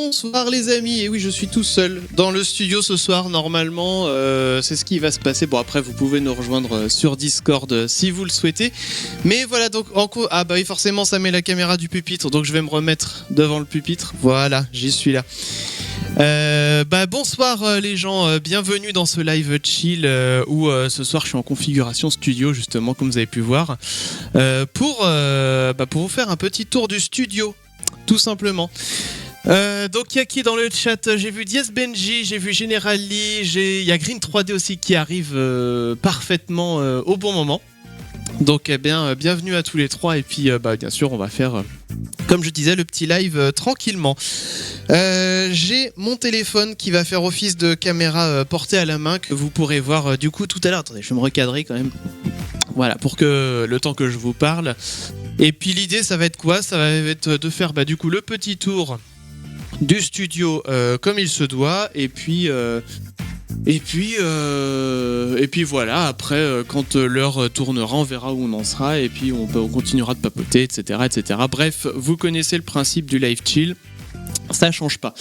Bonsoir les amis, et oui je suis tout seul dans le studio ce soir normalement, c'est ce qui va se passer. Bon après vous pouvez nous rejoindre sur Discord si vous le souhaitez. Mais voilà donc ah bah oui forcément ça met la caméra du pupitre, donc je vais me remettre devant le pupitre. Voilà, j'y suis là. Bonsoir les gens, bienvenue dans ce live chill où ce soir je suis en configuration studio justement comme vous avez pu voir pour vous faire un petit tour du studio tout simplement. Donc il y a qui dans le chat? J'ai vu Diaz Benji, j'ai vu General Lee, il y a Green 3D aussi qui arrive parfaitement au bon moment. Donc bienvenue à tous les trois et puis bien sûr on va faire comme je disais le petit live tranquillement. J'ai mon téléphone qui va faire office de caméra portée à la main que vous pourrez voir du coup tout à l'heure. Attendez, je vais me recadrer quand même. Voilà, pour que le temps que je vous parle. Et puis l'idée ça va être quoi? Ça va être de faire du coup le petit tour du studio comme il se doit et puis voilà, après quand l'heure tournera on verra où on en sera et puis on continuera de papoter etc. Bref, vous connaissez le principe du live chill, ça change pas.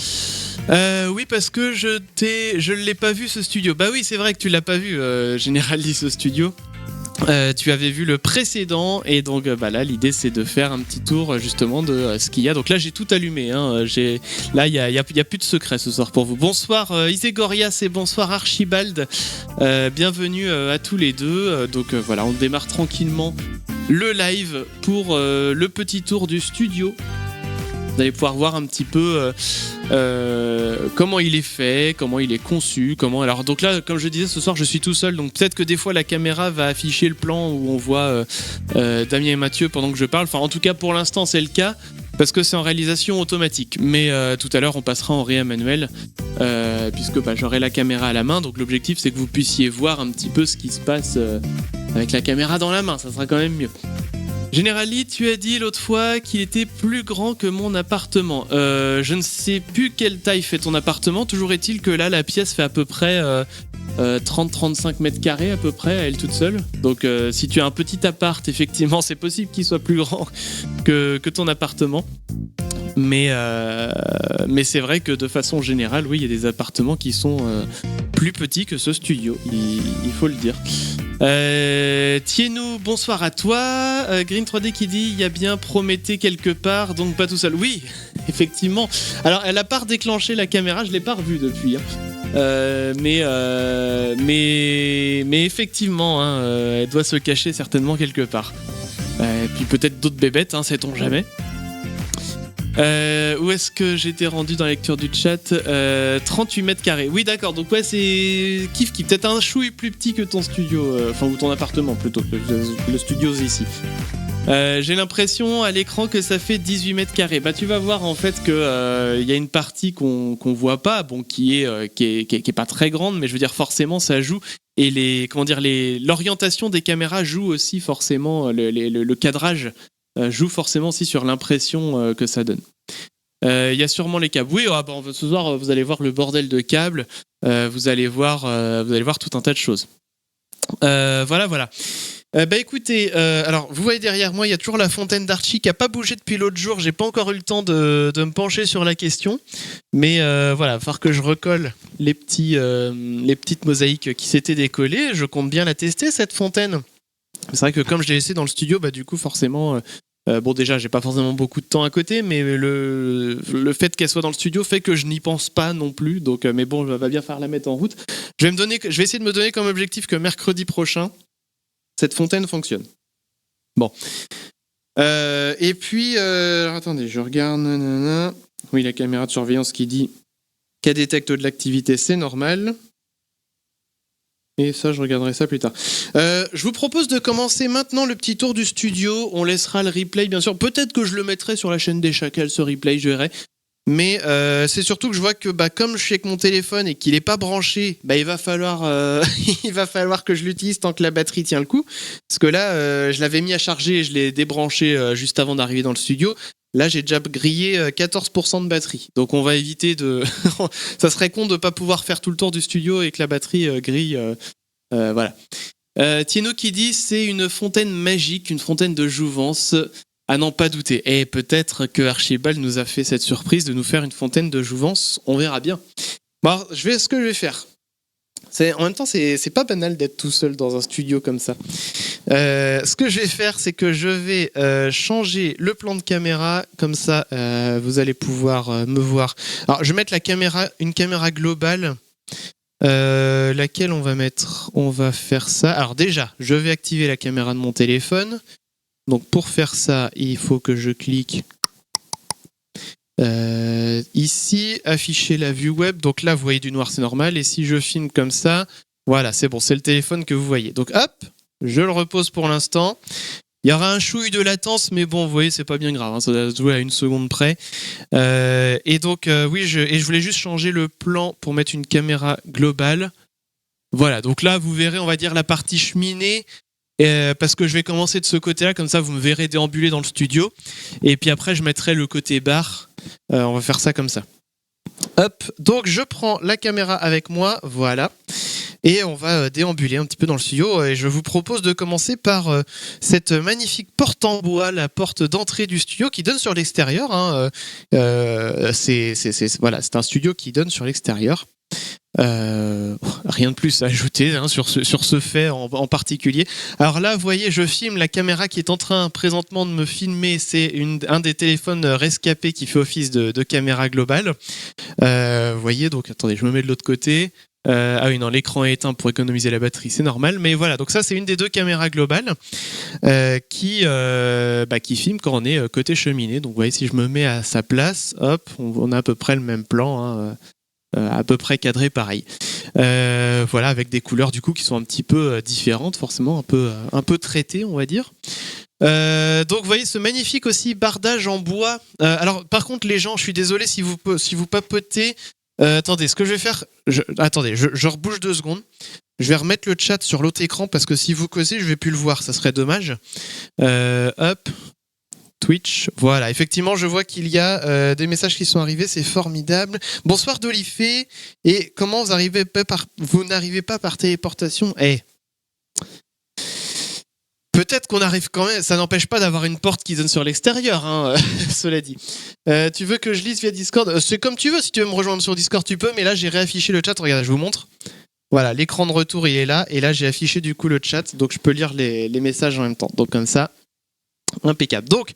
Oui parce que je l'ai pas vu ce studio. Bah oui c'est vrai que tu l'as pas vu General Lee ce studio. Tu avais vu le précédent et donc là l'idée c'est de faire un petit tour justement de ce qu'il y a. Donc là j'ai tout allumé hein. Là il y a plus de secret ce soir pour vous. Bonsoir Isegorias et bonsoir Archibald, bienvenue à tous les deux. Donc voilà, on démarre tranquillement le live pour le petit tour du studio. Vous allez pouvoir voir un petit peu comment il est fait, comment il est conçu, Alors donc là, comme je disais, ce soir je suis tout seul, donc peut-être que des fois la caméra va afficher le plan où on voit Damien et Mathieu pendant que je parle. Enfin, en tout cas pour l'instant c'est le cas parce que c'est en réalisation automatique. Mais tout à l'heure on passera en réa manuel puisque j'aurai la caméra à la main. Donc l'objectif c'est que vous puissiez voir un petit peu ce qui se passe avec la caméra dans la main. Ça sera quand même mieux. General Lee, tu as dit l'autre fois qu'il était plus grand que mon appartement. Je ne sais plus quelle taille fait ton appartement. Toujours est-il que là, la pièce fait à peu près 30-35 mètres carrés à peu près, à elle toute seule. Donc si tu as un petit appart, effectivement, c'est possible qu'il soit plus grand que ton appartement. Mais c'est vrai que de façon générale, oui, il y a des appartements qui sont plus petits que ce studio. Il faut le dire. Tienou, bonsoir à toi. Green 3D qui dit il y a bien Prométhée quelque part, donc pas tout seul. Oui, effectivement. Alors elle a pas redéclenché la caméra, je l'ai pas revue depuis. Mais effectivement, elle doit se cacher certainement quelque part. Et puis peut-être d'autres bébêtes, sait-on jamais. Où est-ce que j'étais rendu dans la lecture du chat? 38 mètres carrés. Oui, d'accord. Donc, ouais, c'est kiff qui peut-être un chouille plus petit que ton studio. Ou ton appartement plutôt que le studio ici. J'ai l'impression à l'écran que ça fait 18 mètres carrés. Tu vas voir en fait que y a une partie qu'on voit pas, qui est pas très grande, mais je veux dire forcément ça joue. Et l'orientation des caméras joue aussi forcément, le cadrage joue forcément aussi sur l'impression que ça donne. Il y a sûrement les câbles. Oui, ce soir vous allez voir le bordel de câbles. Vous allez voir tout un tas de choses. Voilà. Écoutez, alors vous voyez derrière moi, il y a toujours la fontaine d'Archie qui a pas bougé depuis l'autre jour. J'ai pas encore eu le temps de me pencher sur la question, mais voilà, il va falloir que je recolle les petites mosaïques qui s'étaient décollées. Je compte bien la tester cette fontaine. C'est vrai que comme je l'ai laissée dans le studio, du coup forcément. Déjà, j'ai pas forcément beaucoup de temps à côté, mais le fait qu'elle soit dans le studio fait que je n'y pense pas non plus. Donc, mais bon, je vais bien faire la mettre en route. Je vais essayer de me donner comme objectif que mercredi prochain, cette fontaine fonctionne. Bon. Et puis, attendez, je regarde. Nanana. Oui, la caméra de surveillance qui dit qu'elle détecte de l'activité, c'est normal. Et ça, je regarderai ça plus tard. Je vous propose de commencer maintenant le petit tour du studio. On laissera le replay, bien sûr. Peut-être que je le mettrai sur la chaîne des Chacals, ce replay, je verrai. Mais c'est surtout que je vois que comme je suis avec mon téléphone et qu'il n'est pas branché, il va falloir que je l'utilise tant que la batterie tient le coup. Parce que là, je l'avais mis à charger et je l'ai débranché juste avant d'arriver dans le studio. Là, j'ai déjà grillé 14% de batterie. Donc, on va éviter de... Ça serait con de ne pas pouvoir faire tout le tour du studio et que la batterie grille. Voilà. Tino qui dit c'est une fontaine magique, une fontaine de jouvence. à n'en pas douter. Et peut-être que Archibald nous a fait cette surprise de nous faire une fontaine de jouvence. On verra bien. Bon, alors, ce que je vais faire. En même temps, c'est pas banal d'être tout seul dans un studio comme ça. Ce que je vais faire, c'est que je vais changer le plan de caméra. Comme ça, vous allez pouvoir me voir. Alors, je vais mettre une caméra globale. Laquelle on va mettre? On va faire ça. Alors déjà, je vais activer la caméra de mon téléphone. Donc pour faire ça, il faut que je clique ici, afficher la vue web. Donc là, vous voyez du noir, c'est normal. Et si je filme comme ça, voilà, c'est bon, c'est le téléphone que vous voyez. Donc hop, je le repose pour l'instant. Il y aura un chouille de latence, mais bon, vous voyez, c'est pas bien grave, hein, ça doit se jouer à 1 seconde près. Et donc, oui, je voulais juste changer le plan pour mettre une caméra globale. Voilà, donc là, vous verrez, on va dire, la partie cheminée, parce que je vais commencer de ce côté-là, comme ça, vous me verrez déambuler dans le studio. Et puis après, je mettrai le côté bar. On va faire ça comme ça. Hop, donc je prends la caméra avec moi, voilà. Et on va déambuler un petit peu dans le studio. Et je vous propose de commencer par cette magnifique porte en bois, la porte d'entrée du studio qui donne sur l'extérieur. Hein. Voilà, c'est un studio qui donne sur l'extérieur. Rien de plus à ajouter hein, sur ce fait en particulier. Alors là, vous voyez, je filme la caméra qui est en train présentement de me filmer. C'est un des téléphones rescapés qui fait office de caméra globale. Vous voyez, donc attendez, je me mets de l'autre côté. Ah oui, non, l'écran est éteint pour économiser la batterie, c'est normal. Mais voilà, donc ça, c'est une des 2 caméras globales qui filme quand on est côté cheminée. Donc vous voyez, si je me mets à sa place, hop, on a à peu près le même plan, hein, à peu près cadré pareil. Voilà, avec des couleurs du coup qui sont un petit peu différentes, forcément, un peu traitées, on va dire. Donc vous voyez ce magnifique aussi bardage en bois. Alors par contre les gens, je suis désolé si vous papotez. Attendez, ce que je vais faire, je rebouge 2 secondes. Je vais remettre le chat sur l'autre écran parce que si vous causez, je vais plus le voir, ça serait dommage. Hop, Twitch, voilà. Effectivement, je vois qu'il y a des messages qui sont arrivés, c'est formidable. Bonsoir Dolifé. Et comment vous n'arrivez pas par téléportation? Peut-être qu'on arrive quand même, ça n'empêche pas d'avoir une porte qui donne sur l'extérieur, hein, cela dit. Tu veux que je lise via Discord? C'est comme tu veux, si tu veux me rejoindre sur Discord, tu peux, mais là j'ai réaffiché le chat, regarde, je vous montre. Voilà, l'écran de retour il est là, et là j'ai affiché du coup le chat, donc je peux lire les messages en même temps. Donc comme ça, impeccable. Donc,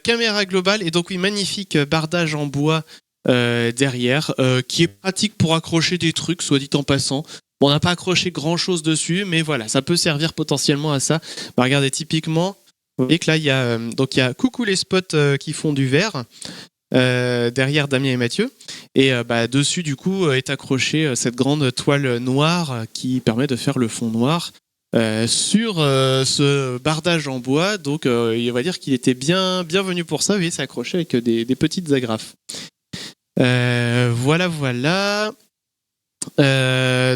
caméra globale, et donc oui, magnifique bardage en bois derrière, qui est pratique pour accrocher des trucs, soit dit en passant. Bon, on n'a pas accroché grand chose dessus, mais voilà, ça peut servir potentiellement à ça. Bah, regardez, typiquement, vous voyez que là, il y a coucou les spots qui font du vert, derrière Damien et Mathieu. Et dessus, du coup, est accrochée cette grande toile noire qui permet de faire le fond noir sur ce bardage en bois. Donc, on va dire qu'il était bienvenu pour ça. Vous voyez, c'est accroché avec des petites agrafes. Voilà.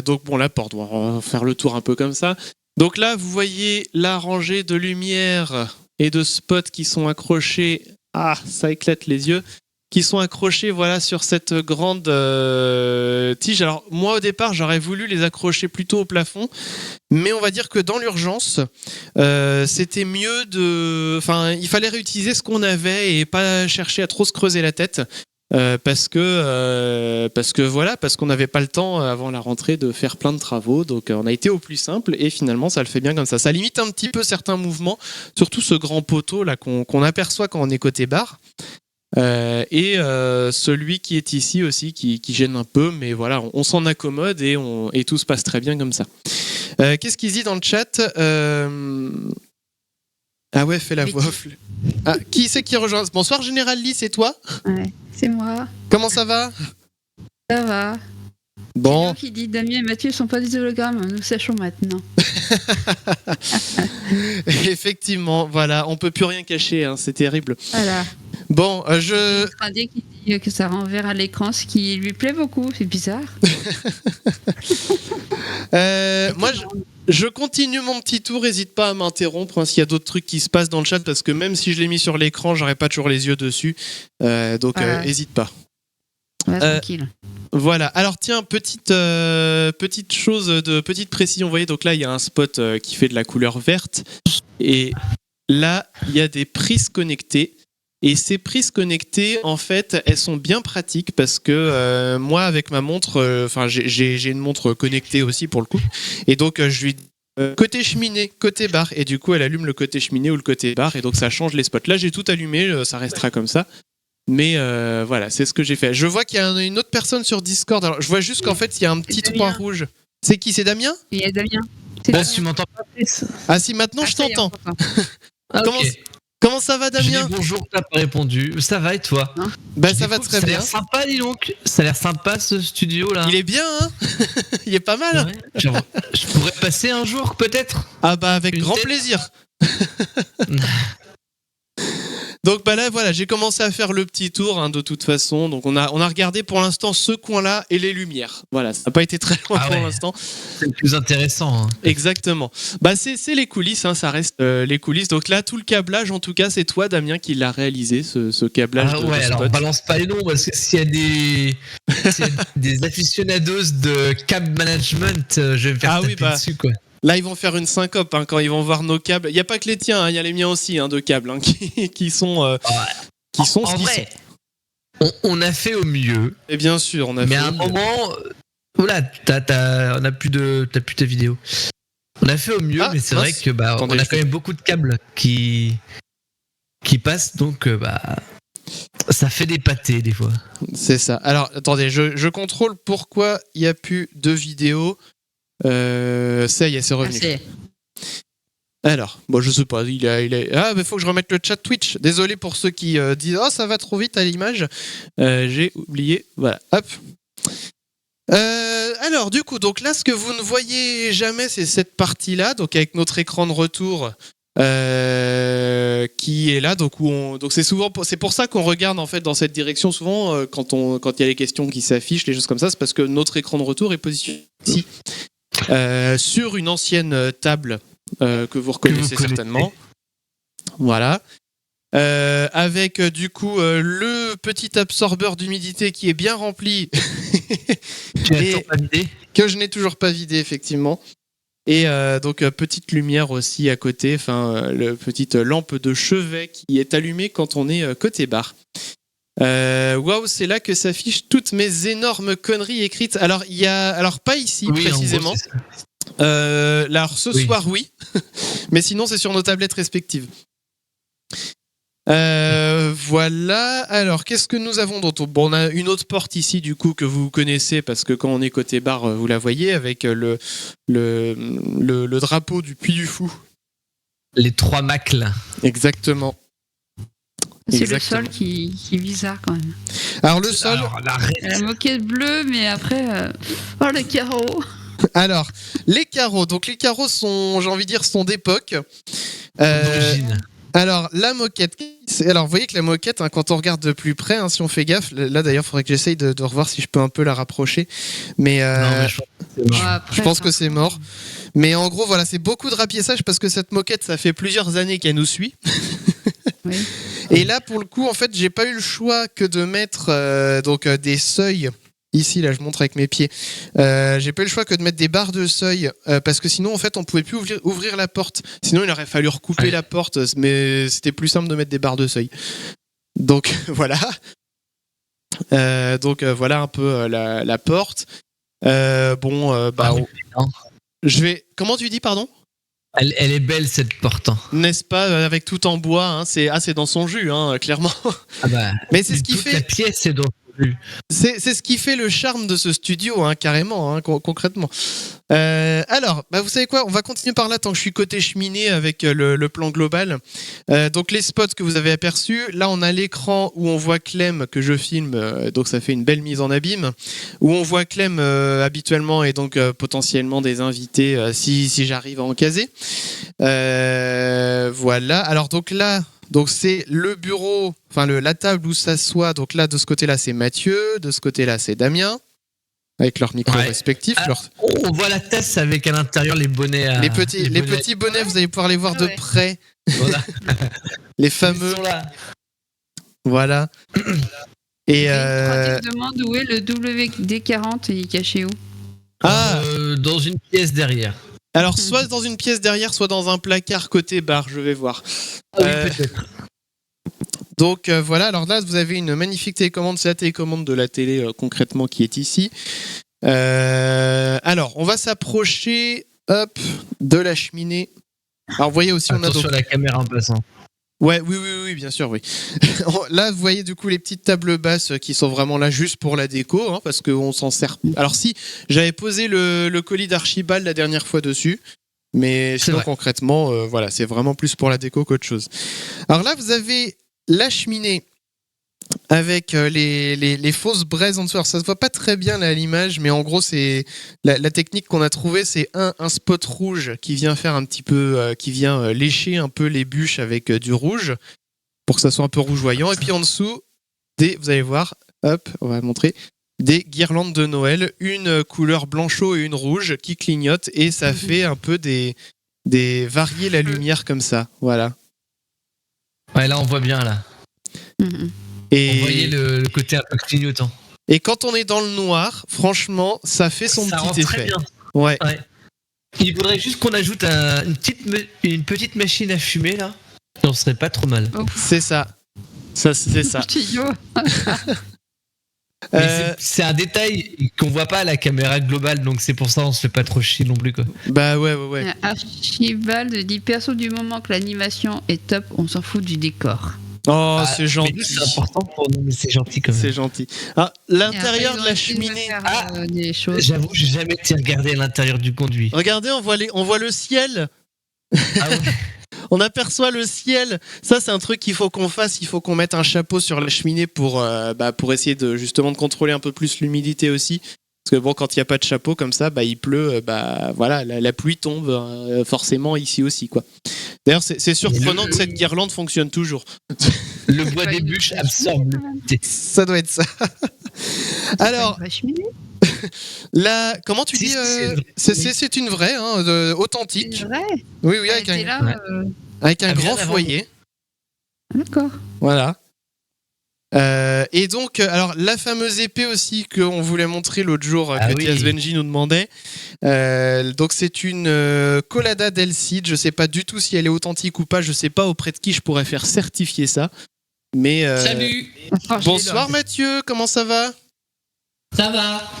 Donc bon, la porte, on va faire le tour un peu comme ça. Donc là, vous voyez la rangée de lumière et de spots qui sont accrochés. Ah, ça éclate les yeux. Qui sont accrochés, voilà, sur cette grande tige. Alors moi, au départ, j'aurais voulu les accrocher plutôt au plafond, mais on va dire que dans l'urgence, c'était mieux il fallait réutiliser ce qu'on avait et pas chercher à trop se creuser la tête. Parce qu'on n'avait pas le temps avant la rentrée de faire plein de travaux, donc on a été au plus simple et finalement ça le fait bien comme ça. Ça limite un petit peu certains mouvements, surtout ce grand poteau là qu'on aperçoit quand on est côté bar, et celui qui est ici aussi qui gêne un peu, mais voilà, on s'en accommode et tout se passe très bien comme ça. Qu'est-ce qu'il dit dans le chat? Ah ouais, fais la voix off. Ah, qui c'est qui rejoint? Bonsoir Général Lee, c'est toi? Ouais, c'est moi. Comment ça va? Ça va. Bon. C'est qui dit Damien et Mathieu sont pas des hologrammes, nous sachons maintenant. Effectivement, voilà, on peut plus rien cacher, hein, c'est terrible. Voilà. Bon, Radé qui dit que ça renverra à l'écran, ce qui lui plaît beaucoup, c'est bizarre. Moi, je continue mon petit tour, n'hésite pas à m'interrompre hein, s'il y a d'autres trucs qui se passent dans le chat, parce que même si je l'ai mis sur l'écran, j'aurais pas toujours les yeux dessus, donc n'hésite pas. Ouais, tranquille. Voilà, alors tiens, petite chose de petite précision, vous voyez, donc là il y a un spot qui fait de la couleur verte, et là, il y a des prises connectées. Et ces prises connectées, en fait, elles sont bien pratiques parce que moi, avec ma montre, j'ai une montre connectée aussi pour le coup. Et donc, je lui dis côté cheminée, côté bar. Et du coup, elle allume le côté cheminée ou le côté bar. Et donc, ça change les spots. Là, j'ai tout allumé, ça restera comme ça. Mais voilà, c'est ce que j'ai fait. Je vois qu'il y a une autre personne sur Discord. Alors, je vois juste qu'en fait, il y a un petit point rouge. C'est qui? C'est Damien? Il y a Damien. Tu m'entends pas, Chris? Ah si, maintenant je ça y est, t'entends. on t'entend. Comment ça va, J'ai Damien? dit bonjour, t'as pas répondu. Ça va et toi? Bah ça va très Ça a bien. l'air sympa, dis donc. Ça a l'air sympa ce studio là. Il est bien, hein? Il est pas mal. Hein. Ouais. Je pourrais passer un jour peut-être. Ah bah avec grand plaisir. Donc bah là voilà, j'ai commencé à faire le petit tour hein, de toute façon. Donc on a regardé pour l'instant ce coin-là et les lumières. Voilà, ça n'a pas été très loin pour l'instant. C'est le plus intéressant. Hein. Exactement. Bah c'est les coulisses, hein, ça reste les coulisses. Donc là tout le câblage en tout cas c'est toi Damien qui l'a réalisé ce câblage. Ah ouais, alors balance pas les noms parce que s'il y a des aficionados de cab management, je vais me faire taper dessus quoi. Là, ils vont faire une syncope hein, quand ils vont voir nos câbles. Il n'y a pas que les tiens, il y a les miens aussi hein, de câbles hein, qui sont ce qu'ils sont. On a fait au mieux. Et bien sûr, on a mais fait. Mais à un moment, voilà, on a plus ta vidéo. On a fait au mieux, mais c'est vrai que on a quand même beaucoup de câbles qui passent, donc ça fait des pâtés des fois. C'est ça. Alors, attendez, je contrôle pourquoi il n'y a plus de vidéo. Ça y est, c'est revenu. Alors, bon, je sais pas, il est... Ah, mais faut que je remette le chat Twitch. Désolé pour ceux qui disent « Oh, ça va trop vite à l'image. » J'ai oublié. Voilà, hop. Alors, du coup, donc là, ce que vous ne voyez jamais, c'est cette partie-là, donc avec notre écran de retour qui est là. Donc, c'est pour ça qu'on regarde en fait dans cette direction souvent quand il y a les questions qui s'affichent, les choses comme ça, c'est parce que notre écran de retour est positionné ici. Sur une ancienne table que vous reconnaissez certainement. Voilà. Avec du coup le petit absorbeur d'humidité qui est bien rempli. Que je n'ai toujours pas vidé, effectivement. Et donc petite lumière aussi à côté, la petite lampe de chevet qui est allumée quand on est côté bar. Waouh, c'est là que s'affichent toutes mes énormes conneries écrites. Alors pas ici précisément. Alors ce soir oui, mais sinon c'est sur nos tablettes respectives. Voilà. Alors qu'est-ce que nous avons d'autre? Bon, on a une autre porte ici du coup que vous connaissez parce que quand on est côté bar, vous la voyez avec le drapeau du Puy du Fou. Les 3 macles. Exactement. C'est le sol qui est bizarre quand même. Alors le sol. La moquette bleue, mais après, les carreaux. Alors les carreaux. Donc les carreaux sont, j'ai envie de dire, sont d'époque. Alors la moquette. Alors vous voyez que la moquette, hein, quand on regarde de plus près, hein, si on fait gaffe. Là d'ailleurs, il faudrait que j'essaye de revoir si je peux un peu la rapprocher. Mais, je pense que c'est mort. Mais en gros, voilà, c'est beaucoup de rapiessage parce que cette moquette, ça fait plusieurs années qu'elle nous suit. Oui. Et là, pour le coup, en fait, j'ai pas eu le choix que de mettre des seuils. Ici, là, je montre avec mes pieds. J'ai pas eu le choix que de mettre des barres de seuil parce que sinon, en fait, on pouvait plus ouvrir la porte. Sinon, il aurait fallu recouper la porte, mais c'était plus simple de mettre des barres de seuil. Donc voilà. Voilà un peu la porte. Je vais. Comment tu dis, pardon? Elle est belle cette porte. Hein. N'est-ce pas, avec tout en bois, hein, c'est dans son jus, hein, clairement. Ah bah, mais c'est ce qui fait. La pièce est dans son jus. C'est ce qui fait le charme de ce studio, hein, carrément, hein, concrètement. Alors, vous savez quoi? On va continuer par là tant que je suis côté cheminée avec le plan global. Donc les spots que vous avez aperçus, là on a l'écran où on voit Clem que je filme, donc ça fait une belle mise en abîme. Où on voit Clem habituellement et donc potentiellement des invités si j'arrive à en caser. Voilà. Alors donc là. Donc c'est le bureau, la table où s'assoit. Donc là, de ce côté-là, c'est Mathieu. De ce côté-là, c'est Damien. Avec leurs micros respectifs. On voit la tasse avec à l'intérieur les bonnets. Les petits bonnets, vous allez pouvoir les voir de près. Voilà. Les fameux. Voilà. Et je demande où est le WD-40, il est caché où? Dans une pièce derrière. Alors, soit dans une pièce derrière, soit dans un placard côté bar, je vais voir. Oui, peut-être. Donc voilà, alors là, vous avez une magnifique télécommande. C'est la télécommande de la télé, concrètement, qui est ici. Alors, on va s'approcher de la cheminée. Alors, vous voyez aussi, on a Attention à la caméra en passant. Ouais, oui, bien sûr, oui. Là, vous voyez du coup les petites tables basses qui sont vraiment là juste pour la déco, hein, parce qu'on s'en sert. Alors si, j'avais posé le colis d'Archibald la dernière fois dessus, mais sinon concrètement, voilà, c'est vraiment plus pour la déco qu'autre chose. Alors là, vous avez la cheminée avec les fausses braises en dessous. Alors ça se voit pas très bien là, à l'image, mais en gros c'est la technique qu'on a trouvée, c'est un spot rouge qui vient faire un petit peu, qui vient lécher un peu les bûches avec du rouge pour que ça soit un peu rougeoyant. Et puis en dessous, vous allez voir, hop, on va montrer des guirlandes de Noël, une couleur blanchot et une rouge qui clignotent et ça fait un peu des varier la lumière comme ça, voilà. Ouais, là on voit bien là. Et on voyait le côté un peu clignotant. Et quand on est dans le noir, franchement, ça fait son petit effet. Très bien. Ouais. Il faudrait juste qu'on ajoute une petite machine à fumer là. Ça serait pas trop mal. C'est ça. C'est ça. C'est un détail qu'on voit pas à la caméra globale, donc c'est pour ça on se fait pas trop chier non plus quoi. Bah ouais. Archibald dit perso, du moment que l'animation est top, on s'en fout du décor. Oh, c'est gentil. C'est important pour nous, mais c'est gentil quand même. C'est gentil. Ah, l'intérieur de la cheminée. J'avoue, j'ai jamais été regarder à l'intérieur du conduit. Regardez, on voit le ciel. Ah ouais. On aperçoit le ciel. Ça, c'est un truc qu'il faut qu'on fasse. Il faut qu'on mette un chapeau sur la cheminée pour essayer justement de contrôler un peu plus l'humidité aussi. Parce que bon, quand il n'y a pas de chapeau comme ça, il pleut, voilà, la pluie tombe forcément ici aussi, quoi. D'ailleurs, c'est surprenant que cette guirlande fonctionne toujours. Le bois des bûches absorbe. Ça doit être ça. Alors, comment tu dis c'est une vraie, authentique. C'est vrai. Oui, avec un grand foyer. D'accord. Voilà. Et donc, alors la fameuse épée aussi qu'on voulait montrer l'autre jour, que TS Benji nous demandait. Donc c'est une Collada del Cid. Je sais pas du tout si elle est authentique ou pas. Je sais pas auprès de qui je pourrais faire certifier ça. Mais salut. Bonsoir Mathieu, comment ça va? Ça va.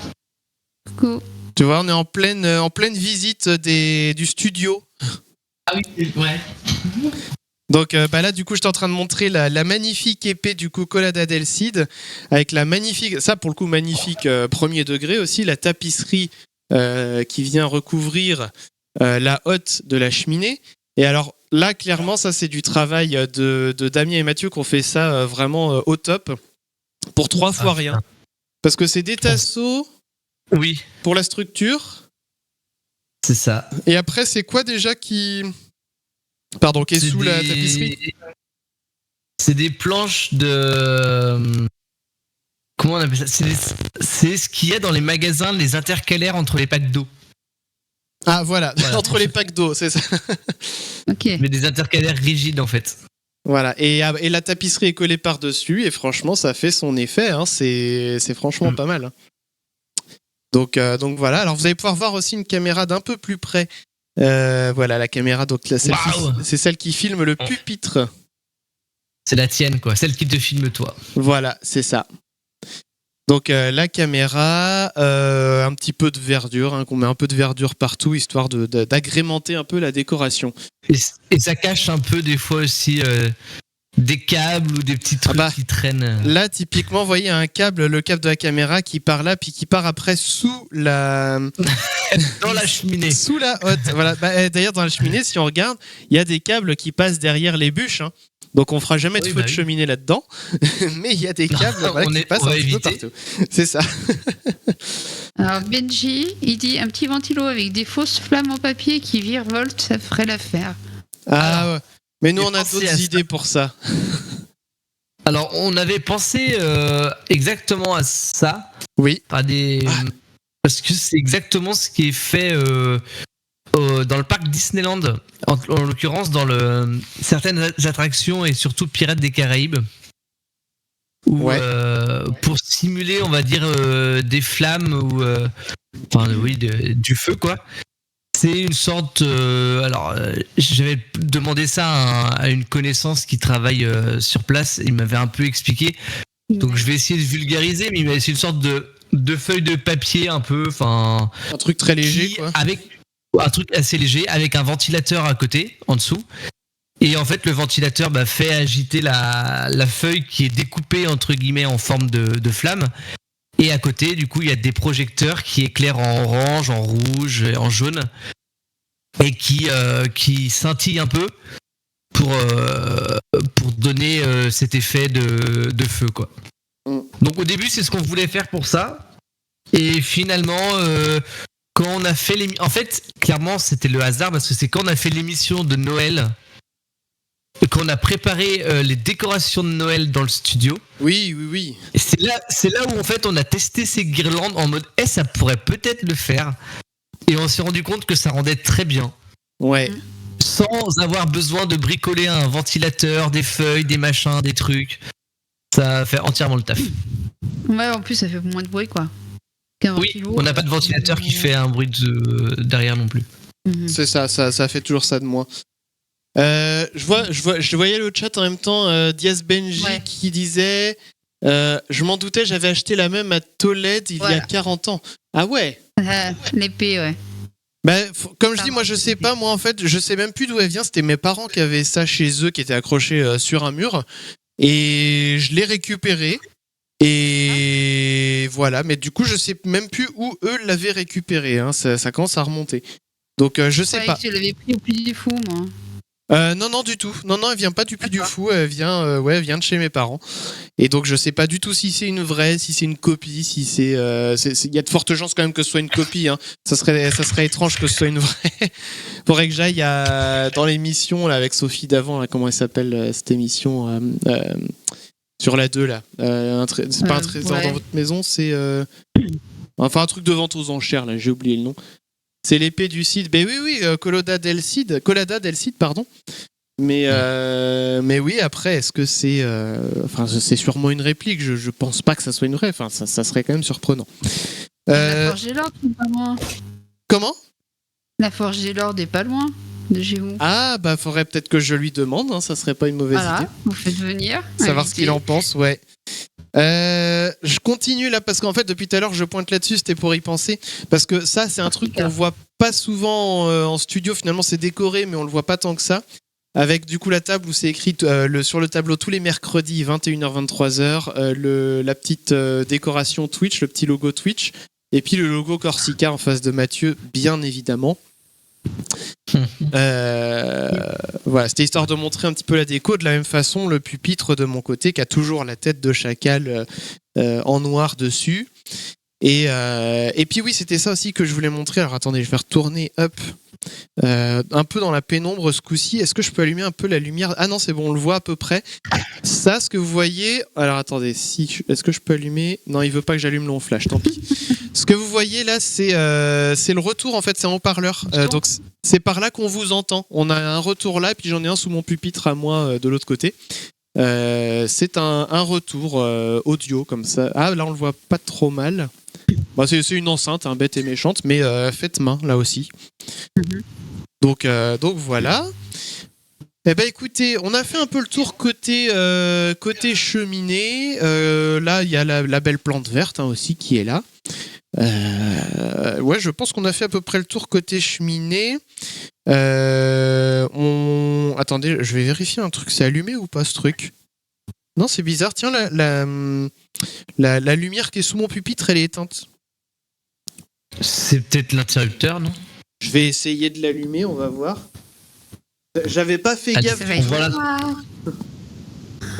Coucou. Tu vois, on est en pleine visite du studio. Ah oui, ouais. Donc là, du coup, j'étais en train de montrer la magnifique épée du coup Collada del Cid, avec la magnifique, ça pour le coup magnifique premier degré aussi, la tapisserie qui vient recouvrir la hotte de la cheminée. Et alors là, clairement, ça c'est du travail de Damien et Mathieu qui ont fait ça vraiment au top, pour 3 fois rien. Parce que c'est des tasseaux pour la structure. C'est ça. Et après, c'est quoi déjà qui est sous la tapisserie? C'est des planches de... Comment on appelle ça? C'est ce qu'il y a dans les magasins, les intercalaires entre les packs d'eau. Ah voilà. Entre les packs d'eau, c'est ça. Ok. Mais des intercalaires rigides en fait. Voilà, et la tapisserie est collée par-dessus, et franchement, ça fait son effet, hein. C'est franchement pas mal. Donc voilà, alors vous allez pouvoir voir aussi une caméra d'un peu plus près. Voilà, la caméra, donc c'est celle qui filme le pupitre. C'est la tienne, quoi, celle qui te filme toi. Voilà, c'est ça. Donc la caméra, un petit peu de verdure, hein, qu'on met un peu de verdure partout, histoire d'agrémenter un peu la décoration. Et ça cache un peu des fois aussi des câbles ou des petits trucs qui traînent. Là, typiquement, vous voyez le câble de la caméra qui part là, puis qui part après sous la... dans la cheminée. Sous la hotte. Voilà. D'ailleurs, dans la cheminée, si on regarde, il y a des câbles qui passent derrière les bûches, hein. Donc on fera jamais de feu de cheminée là-dedans, mais il y a des câbles qui passent un petit peu partout. C'est ça. Alors Benji, il dit un petit ventilo avec des fausses flammes en papier qui virevoltent, ça ferait l'affaire. Ouais. Mais nous on a d'autres idées pour ça. Alors on avait pensé exactement à ça. Oui. Parce que c'est exactement ce qui est fait dans le parc Disneyland, en l'occurrence dans certaines attractions et surtout Pirates des Caraïbes, où pour simuler, on va dire, des flammes ou du feu, quoi. C'est une sorte. J'avais demandé ça à une connaissance qui travaille sur place. Il m'avait un peu expliqué. Donc je vais essayer de vulgariser, mais c'est une sorte de feuille de papier un peu, enfin. Un truc très léger, quoi. Avec un truc assez léger, avec un ventilateur à côté, en dessous. Et en fait, le ventilateur fait agiter la feuille qui est découpée entre guillemets en forme de flamme. Et à côté, du coup, il y a des projecteurs qui éclairent en orange, en rouge, en jaune, et qui scintillent un peu pour donner cet effet de feu, quoi. Donc au début, c'est ce qu'on voulait faire pour ça. Et finalement, quand on a fait l'émission... En fait, clairement, c'était le hasard, parce que c'est quand on a fait l'émission de Noël... Et qu'on a préparé les décorations de Noël dans le studio. Oui. Et c'est là où en fait on a testé ces guirlandes en mode ça pourrait peut-être le faire. Et on s'est rendu compte que ça rendait très bien. Ouais. Sans avoir besoin de bricoler un ventilateur, des feuilles, des machins, des trucs. Ça fait entièrement le taf. Ouais, en plus ça fait moins de bruit quoi. Oui, on n'a pas de ventilateur qui fait un bruit derrière non plus. C'est ça fait toujours ça de moi. Je voyais le chat en même temps, Diaz Benji qui disait je m'en doutais, j'avais acheté la même à Tolède il y a 40 ans. Ah ouais. L'épée, ouais. Comme je dis, moi je sais pas, moi en fait, je sais même plus d'où elle vient. C'était mes parents qui avaient ça chez eux, qui était accroché sur un mur, et je l'ai récupéré. Et voilà, mais du coup je sais même plus où eux l'avaient récupéré. Hein. Ça commence à remonter. Donc je sais pas. Je l'avais pris au Puy du Fou, moi. Non, du tout. Non, elle vient pas du Puy du Fou, elle vient de chez mes parents. Et donc je sais pas du tout si c'est une vraie, si c'est une copie, si c'est. Il y a de fortes chances quand même que ce soit une copie. Hein. Ça serait étrange que ce soit une vraie. Faudrait que j'aille dans l'émission là avec Sophie d'avant. Là, comment elle s'appelle cette émission sur la 2 là. C'est pas un trésor dans votre maison, c'est enfin un truc de vente aux enchères là. J'ai oublié le nom. C'est l'épée du Cid. Ben oui, Colada del Cid, pardon. Mais oui, après, est-ce que c'est... Enfin, c'est sûrement une réplique. Je pense pas que ça soit une vraie. Enfin, ça serait quand même surprenant. La Forge et l'Or, c'est pas loin. Comment ? La Forge et l'Or est pas loin de chez vous. Ah, faudrait peut-être que je lui demande. Hein, ça serait pas une mauvaise idée. Vous faites venir. Savoir ce qu'il en pense, ouais. Je continue là parce qu'en fait depuis tout à l'heure je pointe là-dessus, c'était pour y penser parce que ça c'est un truc qu'on voit pas souvent en studio, finalement c'est décoré mais on le voit pas tant que ça, avec du coup la table où c'est écrit sur le tableau tous les mercredis 21h-23h la petite décoration Twitch, le petit logo Twitch et puis le logo Corsica en face de Mathieu bien évidemment. Voilà, c'était histoire de montrer un petit peu la déco. De la même façon, le pupitre de mon côté qui a toujours la tête de chacal en noir dessus. Et puis oui, c'était ça aussi que je voulais montrer. Alors attendez, je vais retourner un peu dans la pénombre ce coup-ci. Est-ce que je peux allumer un peu la lumière ? Ah non, c'est bon, on le voit à peu près. Ça, ce que vous voyez... Alors attendez, est-ce que je peux allumer ? Non, il veut pas que j'allume mon flash, tant pis. Ce que vous voyez là, c'est le retour, en fait, c'est un haut-parleur. Donc c'est par là qu'on vous entend. On a un retour là, puis j'en ai un sous mon pupitre à moi de l'autre côté. C'est un retour audio comme ça. Ah, là, on le voit pas trop mal. C'est une enceinte, bête et méchante, mais faite main, là aussi. Donc voilà. Eh ben écoutez, on a fait un peu le tour côté cheminée. Là, il y a la belle plante verte aussi qui est là. Ouais, je pense qu'on a fait à peu près le tour côté cheminée. Attendez, je vais vérifier un truc. C'est allumé ou pas ce truc ? Non, c'est bizarre. Tiens, la lumière qui est sous mon pupitre, elle est éteinte. C'est peut-être l'interrupteur, non ? Je vais essayer de l'allumer, on va voir. J'avais pas fait gaffe.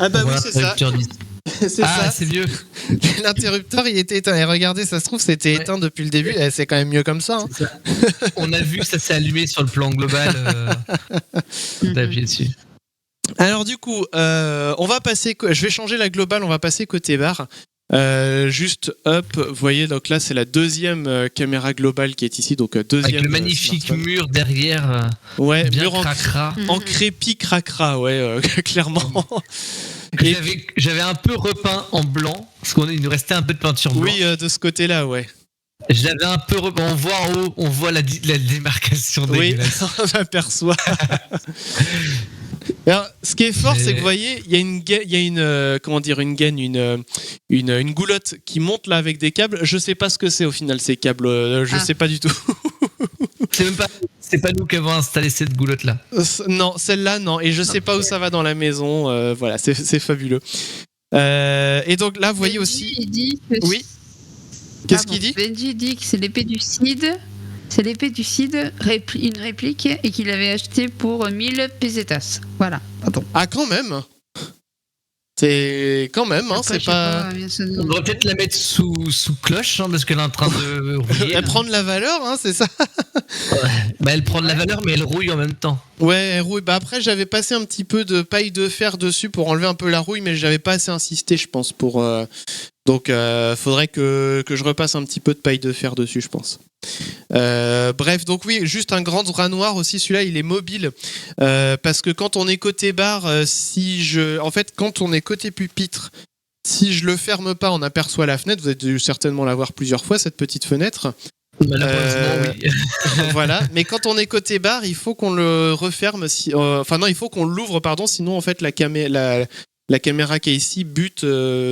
Ah bah oui, c'est ça. C'est ça. C'est mieux. L'interrupteur, il était éteint. Et regardez, ça se trouve, c'était éteint depuis le début. C'est quand même mieux comme ça. Hein. Ça. On a vu que ça s'est allumé sur le plan global. D'appuyer dessus. Alors du coup, on va passer. Je vais changer la globale. On va passer côté bar. Juste vous voyez, donc là c'est la deuxième caméra globale qui est ici, donc deuxième. Avec le magnifique mur derrière. Ouais, bien mur cracra. En crépi cracra, ouais, clairement. J'avais un peu repeint en blanc parce qu'il nous restait un peu de peinture blanche. Oui, de ce côté-là, ouais. Je l'avais un peu. On voit en haut, on voit la démarcation dégueulasse. Oui, on aperçoit. Alors, ce qui est fort, c'est que vous voyez, il y a une comment dire, une gaine, une goulotte qui monte là avec des câbles. Je sais pas ce que c'est au final ces câbles. Je sais pas du tout. C'est pas nous qui avons installé cette goulotte là. Non, celle-là non. Et je sais pas où ça va dans la maison. Voilà, c'est fabuleux. Et donc là, vous voyez aussi. Il dit que oui. Qu'est-ce qu'il dit? Benji dit que c'est l'épée du Cid. C'est l'épée du Cid, une réplique, et qu'il avait acheté pour 1000 pesetas. Voilà, pardon. Ah, quand même. C'est quand même, hein, Après, c'est pas. On devrait peut-être la mettre sous cloche, hein, parce qu'elle est en train de rouiller. Elle prend de la valeur, hein, c'est ça. Ouais. Bah, elle prend de la valeur, mais elle rouille en même temps. Ouais, elle rouille. Bah après, j'avais passé un petit peu de paille de fer dessus pour enlever un peu la rouille, mais j'avais pas assez insisté, je pense, pour. Donc, faudrait que je repasse un petit peu de paille de fer dessus, je pense. Bref, donc oui, juste un grand drap noir aussi. Celui-là, il est mobile parce que quand on est côté bar, en fait, quand on est côté pupitre, si je le ferme pas, on aperçoit la fenêtre. Vous avez dû certainement la voir plusieurs fois, cette petite fenêtre. Malheureusement, oui. Voilà, mais quand on est côté bar, il faut qu'on le referme. Enfin non, il faut qu'on l'ouvre, pardon. Sinon, en fait, la caméra qui est ici bute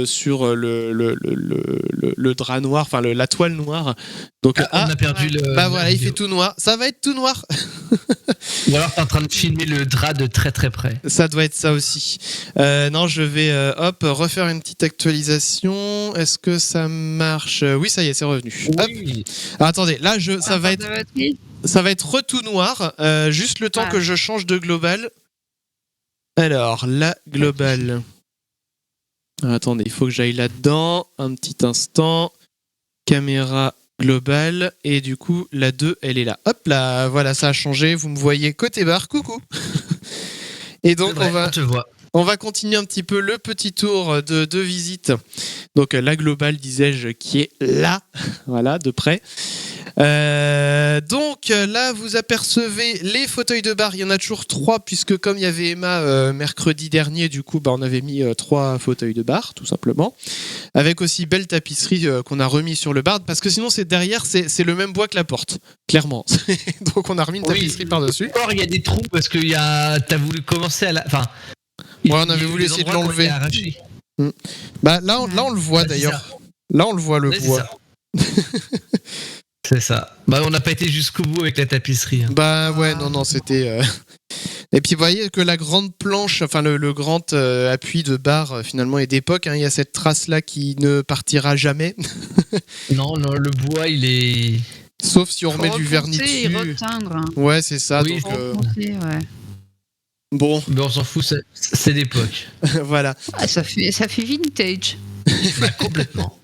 sur le drap noir, enfin la toile noire. Donc on a perdu le. Bah voilà, il fait tout noir. Ça va être tout noir. Ou alors t'es en train de filmer le drap de très très près. Ça doit être ça aussi. Non, je vais refaire une petite actualisation. Est-ce que ça marche? Oui, ça y est, c'est revenu. Oui. Alors, attendez, là ça va être tout noir. Juste le temps que je change de global. Alors, la globale. Attendez, il faut que j'aille là-dedans. Un petit instant. Caméra globale. Et du coup, la 2, elle est là. Hop là, voilà, ça a changé. Vous me voyez côté bar. Coucou. Et donc, on va continuer un petit peu le petit tour de visite. Donc, la globale, disais-je, qui est là. Voilà, de près. Donc là vous apercevez les fauteuils de bar, il y en a toujours 3 puisque comme il y avait Emma mercredi dernier, du coup on avait mis 3 fauteuils de bar tout simplement, avec aussi belle tapisserie qu'on a remis sur le bar parce que sinon c'est derrière, c'est le même bois que la porte clairement. Donc on a remis une tapisserie par-dessus. Encore il y a des trous parce que t'as voulu commencer à enfin ouais, on avait voulu essayer de l'enlever. Bah là on le voit d'ailleurs. Là on le voit le bois. C'est ça. Bah, on n'a pas été jusqu'au bout avec la tapisserie. Hein. Bah ouais, non, c'était. Et puis vous voyez que la grande planche, enfin le grand appui de bar finalement est d'époque. Hein. Il y a cette trace là qui ne partira jamais. non, le bois il est. Sauf si on remet du vernis dessus. Et reteindre. Ouais, c'est ça. Oui, donc, ouais. Bon. Mais on s'en fout, c'est d'époque. Voilà. Ah, ça fait vintage. Bah, complètement.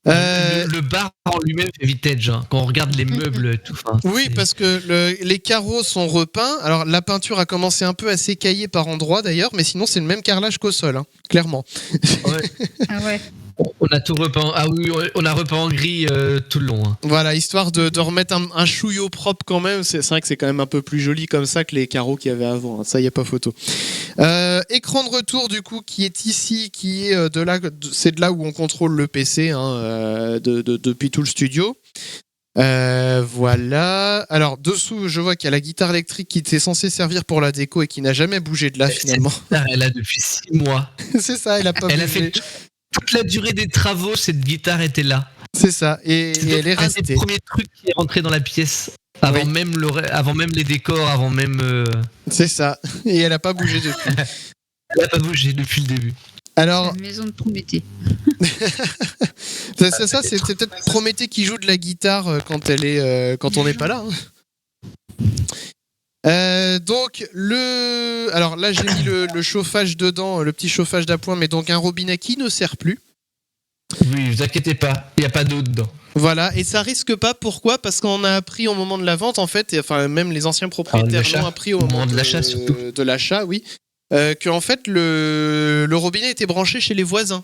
Le bar en lui-même fait vintage, hein. Quand on regarde les meubles, tout. Oui, parce que les carreaux sont repeints. Alors la peinture a commencé un peu à s'écailler par endroits d'ailleurs, mais sinon c'est le même carrelage qu'au sol, hein, clairement. Ouais. Ah ouais. On a tout repeint. Ah oui, on a repeint en gris tout le long. Hein. Voilà, histoire de remettre un chouillot propre quand même. C'est vrai que c'est quand même un peu plus joli comme ça que les carreaux qu'il y avait avant. Hein. Ça, y a pas photo. Écran de retour du coup qui est ici, qui est c'est de là où on contrôle le PC hein, depuis tout le studio. Voilà. Alors dessous, je vois qu'il y a la guitare électrique qui était censée servir pour la déco et qui n'a jamais bougé de là finalement. Elle a depuis 6 mois. C'est ça, elle a pas bougé. Elle a fait toute la durée des travaux, cette guitare était là. C'est ça, et elle est restée. C'est un des premiers trucs qui est rentré dans la pièce. Avant même les décors, avant même. C'est ça, et elle a pas bougé depuis. Elle a pas bougé depuis le début. Alors. La maison de Prométhée. c'est ça, c'est peut-être Prométhée qui joue de la guitare quand on n'est pas là. Hein. Donc alors là j'ai mis le chauffage dedans, le petit chauffage d'appoint, mais donc un robinet qui ne sert plus. Oui, vous inquiétez pas, il n'y a pas d'eau dedans. Voilà, et ça risque pas, pourquoi? Parce qu'on a appris au moment de la vente en fait, et, enfin même les anciens propriétaires l'ont appris au moment de l'achat surtout. De l'achat, oui, que en fait le robinet était branché chez les voisins.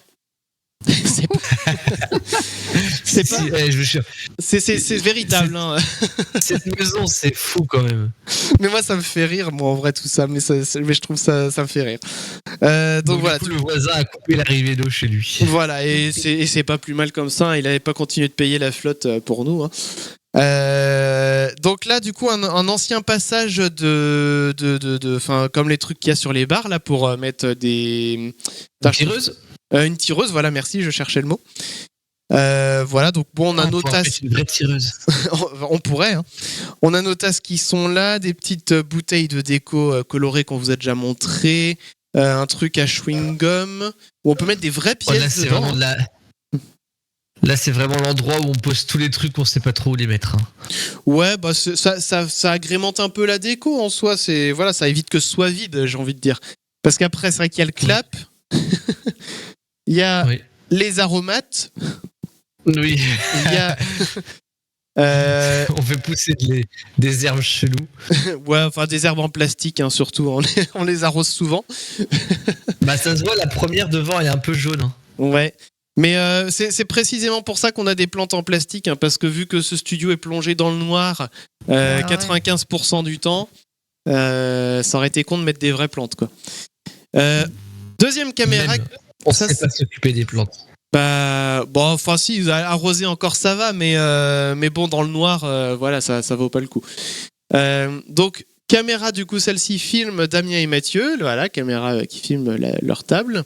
C'est pas. Je me suis... C'est véritable. Hein. Cette maison, c'est fou quand même. Mais moi, ça me fait rire, moi, en vrai, tout ça. Mais je trouve ça me fait rire. Donc voilà. Du coup, le voisin a coupé l'arrivée d'eau chez lui. Voilà, et c'est pas plus mal comme ça. Il n'avait pas continué de payer la flotte pour nous. Hein. Donc là, du coup, un ancien passage comme les trucs qu'il y a sur les bars là pour mettre des tireuses. Une tireuse, voilà, merci, je cherchais le mot. Voilà, donc bon, on a nos tasses. Une vraie tireuse. On pourrait. Hein. On a nos tasses qui sont là, des petites bouteilles de déco colorées qu'on vous a déjà montré, un truc à chewing-gum où on peut mettre des vraies pièces dedans. Là, c'est vraiment l'endroit où on pose tous les trucs, on sait pas trop où les mettre. Hein. Ouais, bah ça agrémente un peu la déco en soi. Voilà, ça évite que ce soit vide, j'ai envie de dire. Parce qu'après, c'est vrai qu'il y a le clap, il y a les aromates. Oui. Il y a. On fait pousser des herbes cheloues. Ouais, enfin des herbes en plastique, hein, surtout. On les arrose souvent. Bah, ça se voit, la première devant, elle est un peu jaune. Hein. Ouais. Mais c'est précisément pour ça qu'on a des plantes en plastique, hein, parce que vu que ce studio est plongé dans le noir 95% du temps, ça aurait été con de mettre des vraies plantes, quoi. Deuxième caméra... On sait pas s'occuper des plantes. Bah, bon, enfin si, arroser encore ça va, mais bon, dans le noir, voilà, ça vaut pas le coup. Donc, caméra, du coup, celle-ci filme Damien et Mathieu, voilà, caméra qui filme leur table.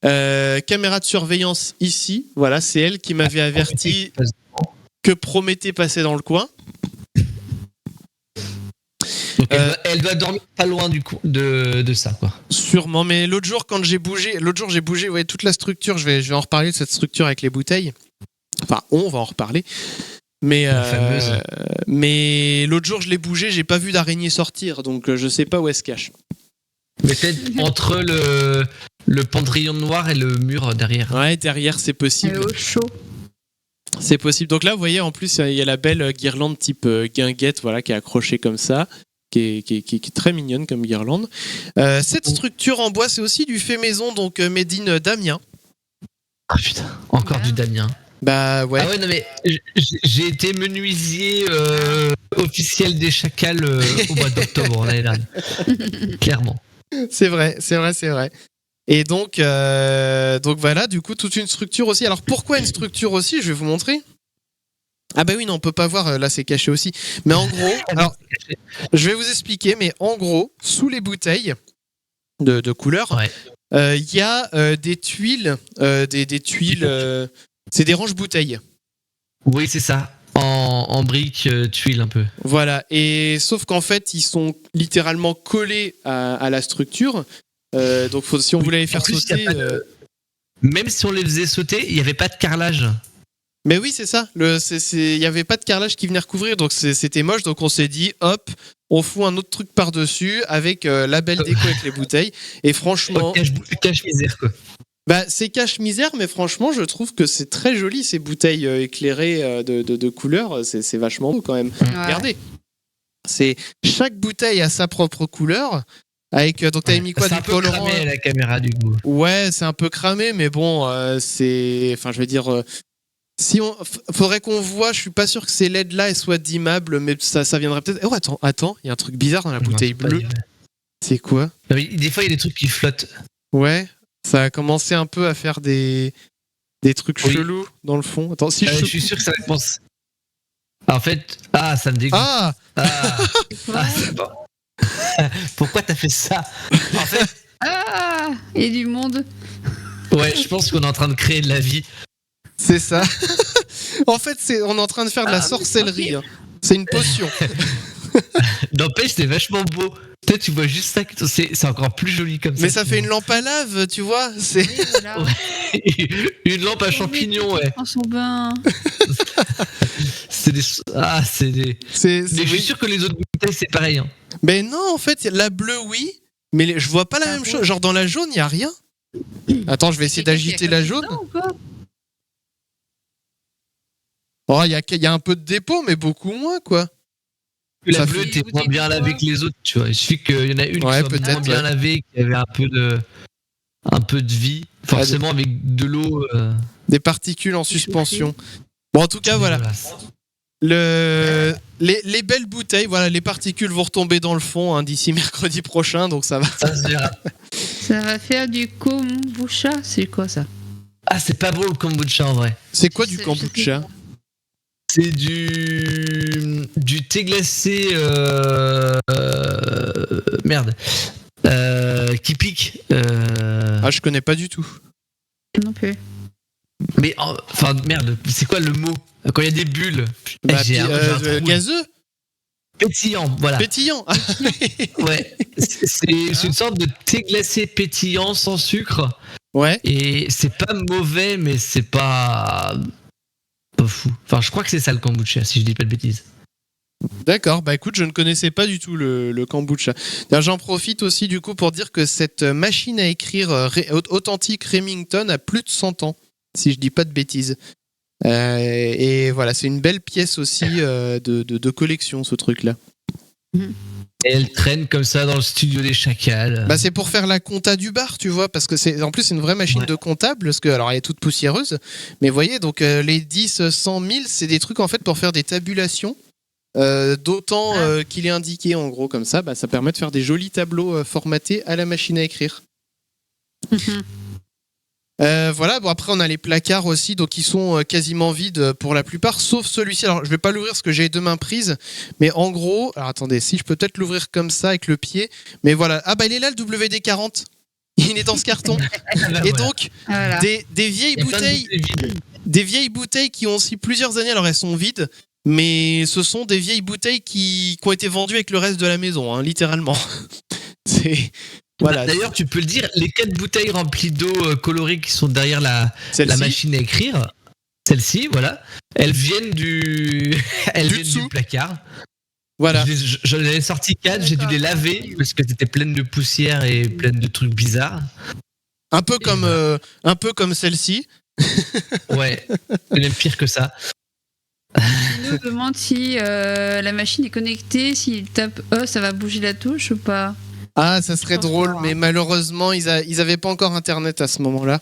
Caméra de surveillance ici, voilà, c'est elle qui m'avait averti que Prométhée passait dans le coin. Donc elle doit dormir pas loin du coup de ça, quoi. Sûrement, mais l'autre jour j'ai bougé, ouais, toute la structure, je vais en reparler de cette structure avec les bouteilles. Enfin, on va en reparler. Mais l'autre jour je l'ai bougé, j'ai pas vu d'araignée sortir, donc je sais pas où elle se cache. Peut-être entre le pendrillon noir et le mur derrière. Ouais, derrière, c'est possible. Et au chaud. C'est possible. Donc là, vous voyez, en plus, il y a la belle guirlande type guinguette, voilà, qui est accrochée comme ça, qui est très mignonne comme guirlande. Cette structure en bois, c'est aussi du fait maison, donc made in Damien. Ah putain, encore du Damien. Bah ouais. Ah ouais, non mais j'ai été menuisier officiel des chacals au mois d'octobre l'année dernière. Clairement. C'est vrai. Et donc voilà, du coup, toute une structure aussi. Alors pourquoi une structure aussi ? Je vais vous montrer. Ah bah oui, non, on peut pas voir, là c'est caché aussi. Mais en gros, alors, je vais vous expliquer, mais en gros, sous les bouteilles de couleur, il y a des tuiles, des tuiles, c'est des range-bouteilles. Oui, c'est ça. En briques, tuiles un peu. Voilà, et sauf qu'en fait, ils sont littéralement collés à la structure. Donc si on voulait les faire sauter... Même si on les faisait sauter, il n'y avait pas de carrelage. Mais oui, c'est ça. Il n'y avait pas de carrelage qui venait recouvrir, donc c'était moche. Donc on s'est dit, hop, on fout un autre truc par-dessus avec la belle déco avec les bouteilles. Et franchement... Cache-misère, quoi. Bah, c'est cache-misère, mais franchement, je trouve que c'est très joli, ces bouteilles éclairées de couleurs. C'est vachement beau quand même. Ouais. Regardez. Chaque bouteille a sa propre couleur. Donc t'avais mis quoi, du colorant. C'est un peu cramé la caméra du coup. Ouais, c'est un peu cramé, mais bon, enfin, je veux dire, faudrait qu'on voit. Je suis pas sûr que ces LED là soient dimmables, mais ça viendrait peut-être. Oh attends, il y a un truc bizarre dans la bouteille bleue. C'est quoi ? Des fois, il y a des trucs qui flottent. Ouais, ça a commencé un peu à faire des trucs chelous dans le fond. Attends, si je suis sûr que ça pense. En fait, ça me dégoûte. C'est bon. Pourquoi t'as fait ça ? En fait, il y a du monde. Ouais, je pense qu'on est en train de créer de la vie. C'est ça. En fait, on est en train de faire de la sorcellerie. Hein. C'est une potion. N'empêche, c'est vachement beau. Peut-être tu vois juste ça, c'est encore plus joli comme ça. Mais ça fait une lampe à lave, tu vois. C'est une lampe à champignons, ouais. En son bain. C'est des. Mais je suis sûr que les autres bouteilles c'est pareil. Hein. Mais non, en fait, la bleue, oui. Mais je vois pas la même chose. Genre dans la jaune, il y a rien. Attends, je vais essayer d'agiter la jaune. Oh, il y a un peu de dépôt, mais beaucoup moins, quoi. La bleue était moins bien lavée que les autres, tu vois. Il suffit qu'il y en a une qui soit moins bien lavée, qui avait un peu de vie, forcément avec de l'eau. Des particules en suspension. Bon, en tout cas, voilà. Les belles bouteilles, voilà, les particules vont retomber dans le fond d'ici mercredi prochain, donc ça va. Ça va faire du kombucha, c'est quoi ça? Ah, c'est pas beau le kombucha en vrai. C'est quoi du kombucha? C'est du thé glacé. Merde. Qui pique. Ah, je connais pas du tout. Non plus. Mais enfin, merde, c'est quoi le mot? Quand il y a des bulles. Gazeux? Pétillant, voilà. Pétillant. Ouais. C'est une sorte de thé glacé pétillant sans sucre. Ouais. Et c'est pas mauvais, mais c'est pas fou. Enfin, je crois que c'est ça le kombucha, si je dis pas de bêtises. D'accord, bah écoute, je ne connaissais pas du tout le kombucha. D'ailleurs, j'en profite aussi du coup pour dire que cette machine à écrire authentique Remington a plus de 100 ans, si je dis pas de bêtises. Et voilà, c'est une belle pièce aussi de collection, ce truc-là. Et elle traîne comme ça dans le studio des chacals. Bah c'est pour faire la compta du bar, tu vois, parce que c'est en plus c'est une vraie machine de comptable, parce que alors elle est toute poussiéreuse, mais vous voyez, donc les 10, 100 000, c'est des trucs en fait pour faire des tabulations. D'autant qu'il est indiqué en gros comme ça, bah, ça permet de faire des jolis tableaux formatés à la machine à écrire. Voilà, bon après on a les placards aussi, donc ils sont quasiment vides pour la plupart, sauf celui-ci. Alors je vais pas l'ouvrir parce que j'ai les deux mains prises, mais en gros, alors attendez, si je peux peut-être l'ouvrir comme ça avec le pied, mais voilà, ah bah il est là le WD-40, il est dans ce carton. Et donc des vieilles bouteilles, des vieilles bouteilles qui ont aussi plusieurs années, alors elles sont vides. Mais ce sont des vieilles bouteilles qui ont été vendues avec le reste de la maison, littéralement. Voilà. D'ailleurs, tu peux le dire, les 4 bouteilles remplies d'eau colorée qui sont derrière la machine à écrire, celles-ci, voilà, elles viennent du placard. Voilà. J'en avais sorti 4, j'ai dû les laver parce que c'était pleine de poussière et pleine de trucs bizarres. Un peu comme celle-ci. Ouais, même pire que ça. Il nous demande si la machine est connectée, s'il tape E, ça va bouger la touche ou pas? Ah, ça serait drôle, mais malheureusement, ils avaient pas encore Internet à ce moment-là.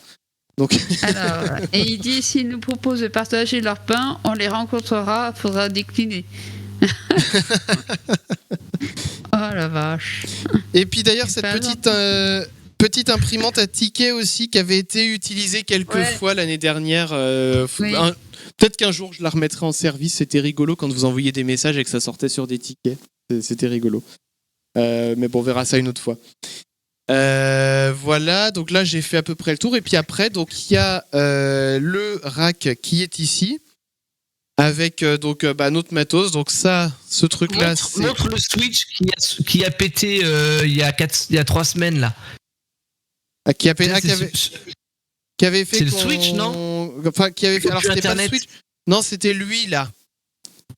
Donc... Alors, et il dit, s'ils nous proposent de partager leur pain, on les rencontrera, faudra décliner. Oh la vache. Et puis d'ailleurs, cette petite imprimante à tickets aussi qui avait été utilisée quelques fois l'année dernière. Peut-être qu'un jour je la remettrai en service. C'était rigolo quand vous envoyiez des messages et que ça sortait sur des tickets. C'était rigolo. Mais bon, on verra ça une autre fois. Voilà, donc là j'ai fait à peu près le tour. Et puis après, donc il y a le rack qui est ici. Avec notre matos. Donc ça, ce truc-là, c'est... Montre le Switch qui a pété il y a 3 semaines là. Qui avait fait. C'est le Switch, non? Enfin, qui avait fait. Alors c'était pas le Switch. Non, c'était lui là.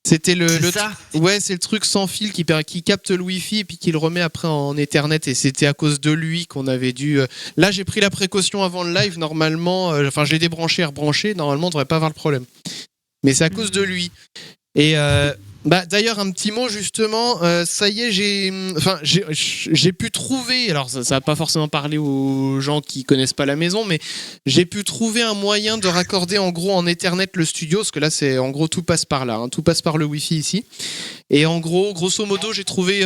C'était ça. Ouais, c'est le truc sans fil qui capte le Wi-Fi et puis qui le remet après en Ethernet. Et c'était à cause de lui qu'on avait dû. Là, j'ai pris la précaution avant le live. Normalement, je l'ai débranché et rebranché. Normalement, on devrait pas avoir le problème. Mais c'est à cause de lui. Et d'ailleurs, un petit mot justement, ça y est, j'ai pu trouver, alors ça va pas forcément parler aux gens qui connaissent pas la maison, mais j'ai pu trouver un moyen de raccorder en gros en Ethernet le studio, parce que là, c'est en gros tout passe par là, tout passe par le Wi-Fi ici. Et en gros, grosso modo, j'ai trouvé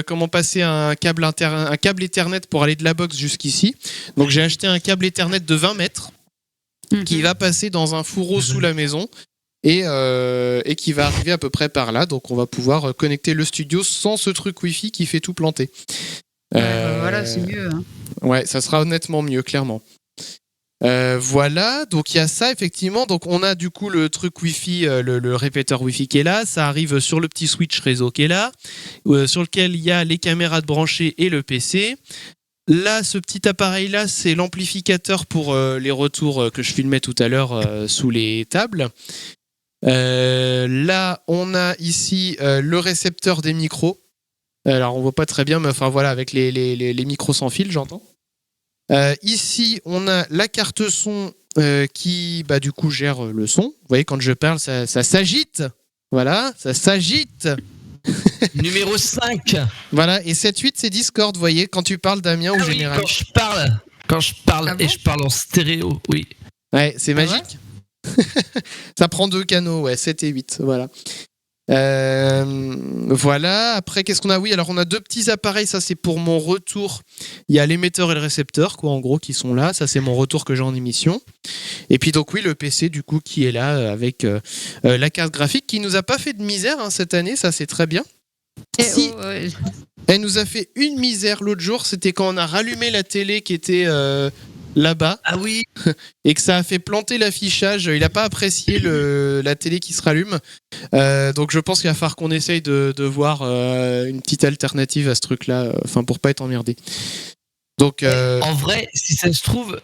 comment passer un câble Ethernet pour aller de la box jusqu'ici. Donc j'ai acheté un câble Ethernet de 20 mètres qui va passer dans un fourreau sous la maison. Et qui va arriver à peu près par là, donc on va pouvoir connecter le studio sans ce truc Wi-Fi qui fait tout planter. Voilà, c'est mieux. Ouais, ça sera honnêtement mieux, clairement. Voilà, donc il y a ça effectivement. Donc on a du coup le truc Wi-Fi, le répéteur Wi-Fi qui est là. Ça arrive sur le petit switch réseau qui est là, sur lequel il y a les caméras de brancher et le PC. Là, ce petit appareil-là, c'est l'amplificateur pour les retours que je filmais tout à l'heure sous les tables. Là, on a ici le récepteur des micros. Alors, on voit pas très bien, mais enfin voilà, avec les micros sans fil, j'entends. Ici, on a la carte son qui, du coup, gère le son. Vous voyez, quand je parle, ça s'agite. Voilà, ça s'agite. Numéro 5. Voilà, et 7-8, c'est Discord, vous voyez, quand tu parles, Damien, ou général. Quand je parle et je parle en stéréo, oui. Ouais, c'est magique. Ça prend 2 canaux, ouais, 7 et 8, voilà. Voilà, après qu'est-ce qu'on a? Oui, alors on a 2 petits appareils, ça c'est pour mon retour. Il y a l'émetteur et le récepteur, quoi, en gros, qui sont là. Ça c'est mon retour que j'ai en émission. Et puis donc oui, le PC du coup qui est là avec la carte graphique qui nous a pas fait de misère cette année, ça c'est très bien. Si, elle nous a fait une misère l'autre jour, c'était quand on a rallumé la télé qui était là-bas. Ah oui. Et que ça a fait planter l'affichage. Il n'a pas apprécié la télé qui se rallume. Donc je pense qu'il va falloir qu'on essaye de voir une petite alternative à ce truc-là, enfin pour pas être emmerdé. Donc en vrai, si ça se trouve,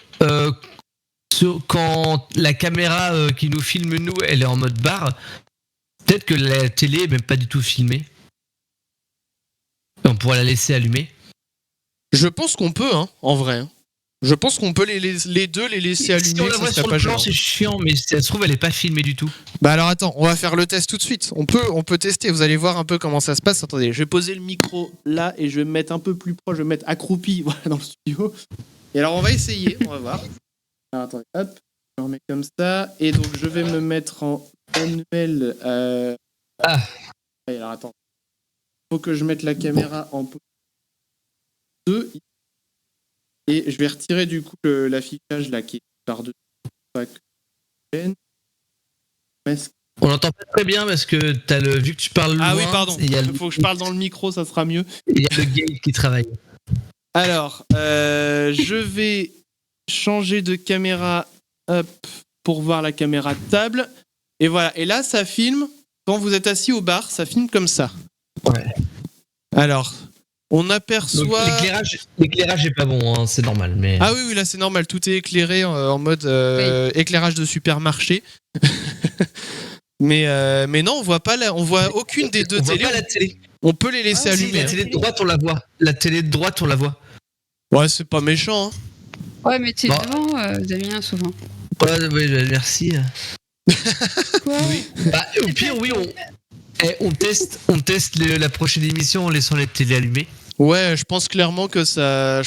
quand la caméra qui nous filme nous, elle est en mode barre, peut-être que la télé est même pas du tout filmée. On pourrait la laisser allumer. Je pense qu'on peut, hein, en vrai. Je pense qu'on peut les deux les laisser allumer. Si on la voit sur le plan, c'est chiant, mais si ça se trouve, elle est pas filmée du tout. Bah alors attends, on va faire le test tout de suite. On peut tester, vous allez voir un peu comment ça se passe. Attendez, je vais poser le micro là et je vais me mettre un peu plus proche, je vais me mettre accroupi voilà, dans le studio. Et alors on va essayer, on va voir. Alors attendez, hop, je remets comme ça. Et donc je vais me mettre en manuel. Alors attends. Il faut que je mette la caméra en position 2. Et je vais retirer du coup l'affichage là qui est par-dessus. On n'entend pas très bien parce que vu que tu parles loin. Ah oui, pardon. Il faut que je parle dans le micro, ça sera mieux. Il y a le game qui travaille. Alors, je vais changer de caméra pour voir la caméra de table. Et voilà. Et là, ça filme. Quand vous êtes assis au bar, ça filme comme ça. Ouais. Alors, on aperçoit. Donc, l'éclairage est pas bon, hein, c'est normal. Mais... Ah oui, là c'est normal. Tout est éclairé en mode éclairage de supermarché. mais non, on voit pas on voit aucune des deux télés. On voit pas la télé. On peut les laisser allumer. Si, la télé de droite, on la voit. La télé de droite, on la voit. Ouais, c'est pas méchant. Hein. Ouais, mais t'es devant, Damien, souvent. Ouais, merci. Quoi oui. Au pire, oui, on teste la prochaine émission en laissant les télés allumées. Ouais, je pense clairement que ça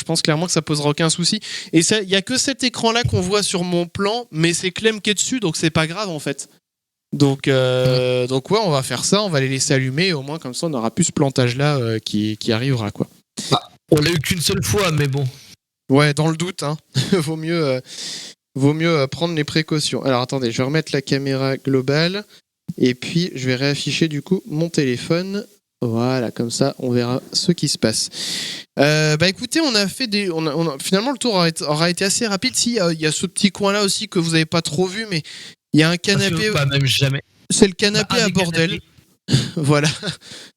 posera aucun souci. Et il y a que cet écran-là qu'on voit sur mon plan, mais c'est Clem qui est dessus, donc c'est pas grave en fait. Donc ouais, on va faire ça, on va les laisser allumer, et au moins comme ça on aura plus ce plantage-là qui arrivera quoi. On l'a eu qu'une seule fois, mais bon. Ouais, dans le doute, hein. Vaut mieux prendre les précautions. Alors attendez, je vais remettre la caméra globale. Et puis, je vais réafficher du coup mon téléphone. Voilà, comme ça, on verra ce qui se passe. Écoutez, on a fait finalement, le tour aura été assez rapide. Si, il y a ce petit coin-là aussi que vous n'avez pas trop vu, mais il y a un canapé. Pas même jamais. C'est le canapé à bordel. Voilà.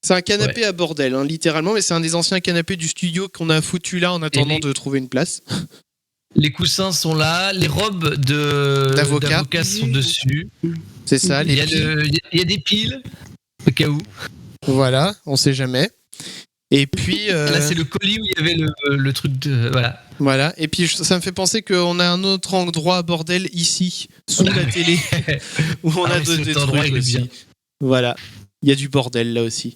C'est un canapé à bordel, hein, littéralement, mais c'est un des anciens canapés du studio qu'on a foutu là en attendant de trouver une place. Les coussins sont là, les robes d'avocats sont dessus. C'est ça. Il y a des piles, au cas où. Voilà, on sait jamais. Et puis là, c'est le colis où il y avait le truc de voilà. Voilà. Et puis ça me fait penser qu'on a un autre endroit à bordel ici, sous la télé, où on a des trucs aussi. Voilà. Il y a du bordel là aussi.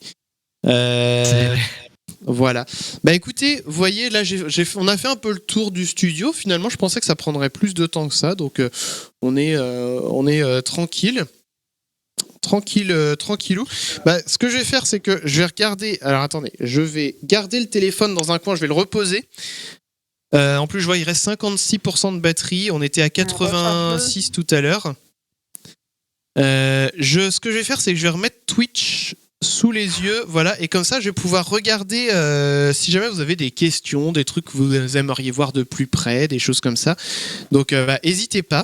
Voilà. Écoutez, vous voyez, là, on a fait un peu le tour du studio. Finalement, je pensais que ça prendrait plus de temps que ça. Donc, on est tranquille. Tranquillou. Ce que je vais faire, c'est que je vais regarder. Alors, attendez. Je vais garder le téléphone dans un coin. Je vais le reposer. En plus, je vois, il reste 56% de batterie. On était à 86 tout à l'heure. Ce que je vais faire, c'est que je vais remettre Twitch sous les yeux, voilà, et comme ça je vais pouvoir regarder si jamais vous avez des questions, des trucs que vous aimeriez voir de plus près, des choses comme ça. Donc n'hésitez pas.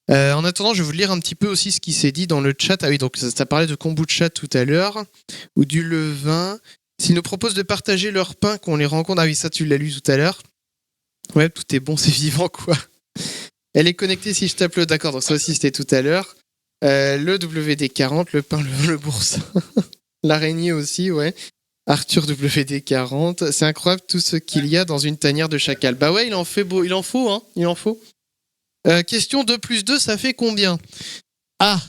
En attendant, je vais vous lire un petit peu aussi ce qui s'est dit dans le chat. Ah oui, donc ça parlait de kombucha tout à l'heure, ou du levain. S'ils nous proposent de partager leur pain qu'on les rencontre, ah oui, ça tu l'as lu tout à l'heure. Ouais, tout est bon, c'est vivant quoi. Elle est connectée si je tape le... D'accord, donc ça aussi c'était tout à l'heure. Le WD40, le pain, le boursin. L'araignée aussi, ouais. Arthur WD40. C'est incroyable tout ce qu'il y a dans une tanière de chacal. Bah ouais, il en faut, hein. Il en faut. Question 2 plus 2, ça fait combien? Ah,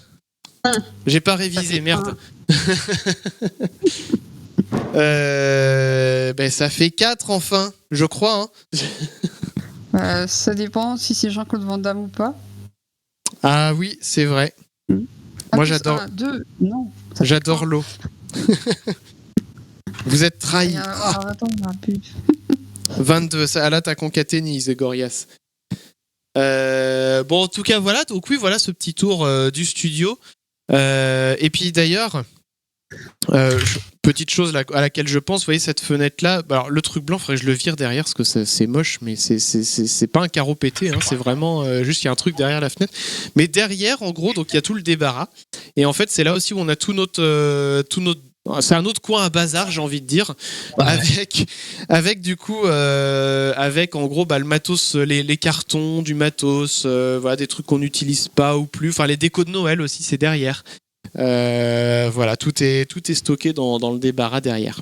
j'ai pas révisé, merde. Ça fait 4 enfin, je crois. Hein. Ça dépend si c'est Jean-Claude Van Damme ou pas. Ah oui, c'est vrai. Moi, j'adore. J'adore l'eau. Vous êtes trahis. Attends, on a plus. 22, ça, là, t'as concaténé, Isegorias. Bon, en tout cas, voilà. Donc, oui, voilà ce petit tour du studio. Et puis, d'ailleurs, petite chose à laquelle je pense, vous voyez, cette fenêtre-là. Alors, le truc blanc, faudrait que je le vire derrière parce que c'est moche, mais c'est pas un carreau pété. Hein, c'est vraiment juste qu'il y a un truc derrière la fenêtre. Mais derrière, en gros, donc il y a tout le débarras. Et en fait, c'est là aussi où on a tout notre. C'est un autre coin à bazar, j'ai envie de dire, avec du coup, avec en gros le matos, les cartons, du matos, voilà, des trucs qu'on n'utilise pas ou plus. Enfin, les décos de Noël aussi, c'est derrière. Voilà, tout est stocké dans le débarras derrière.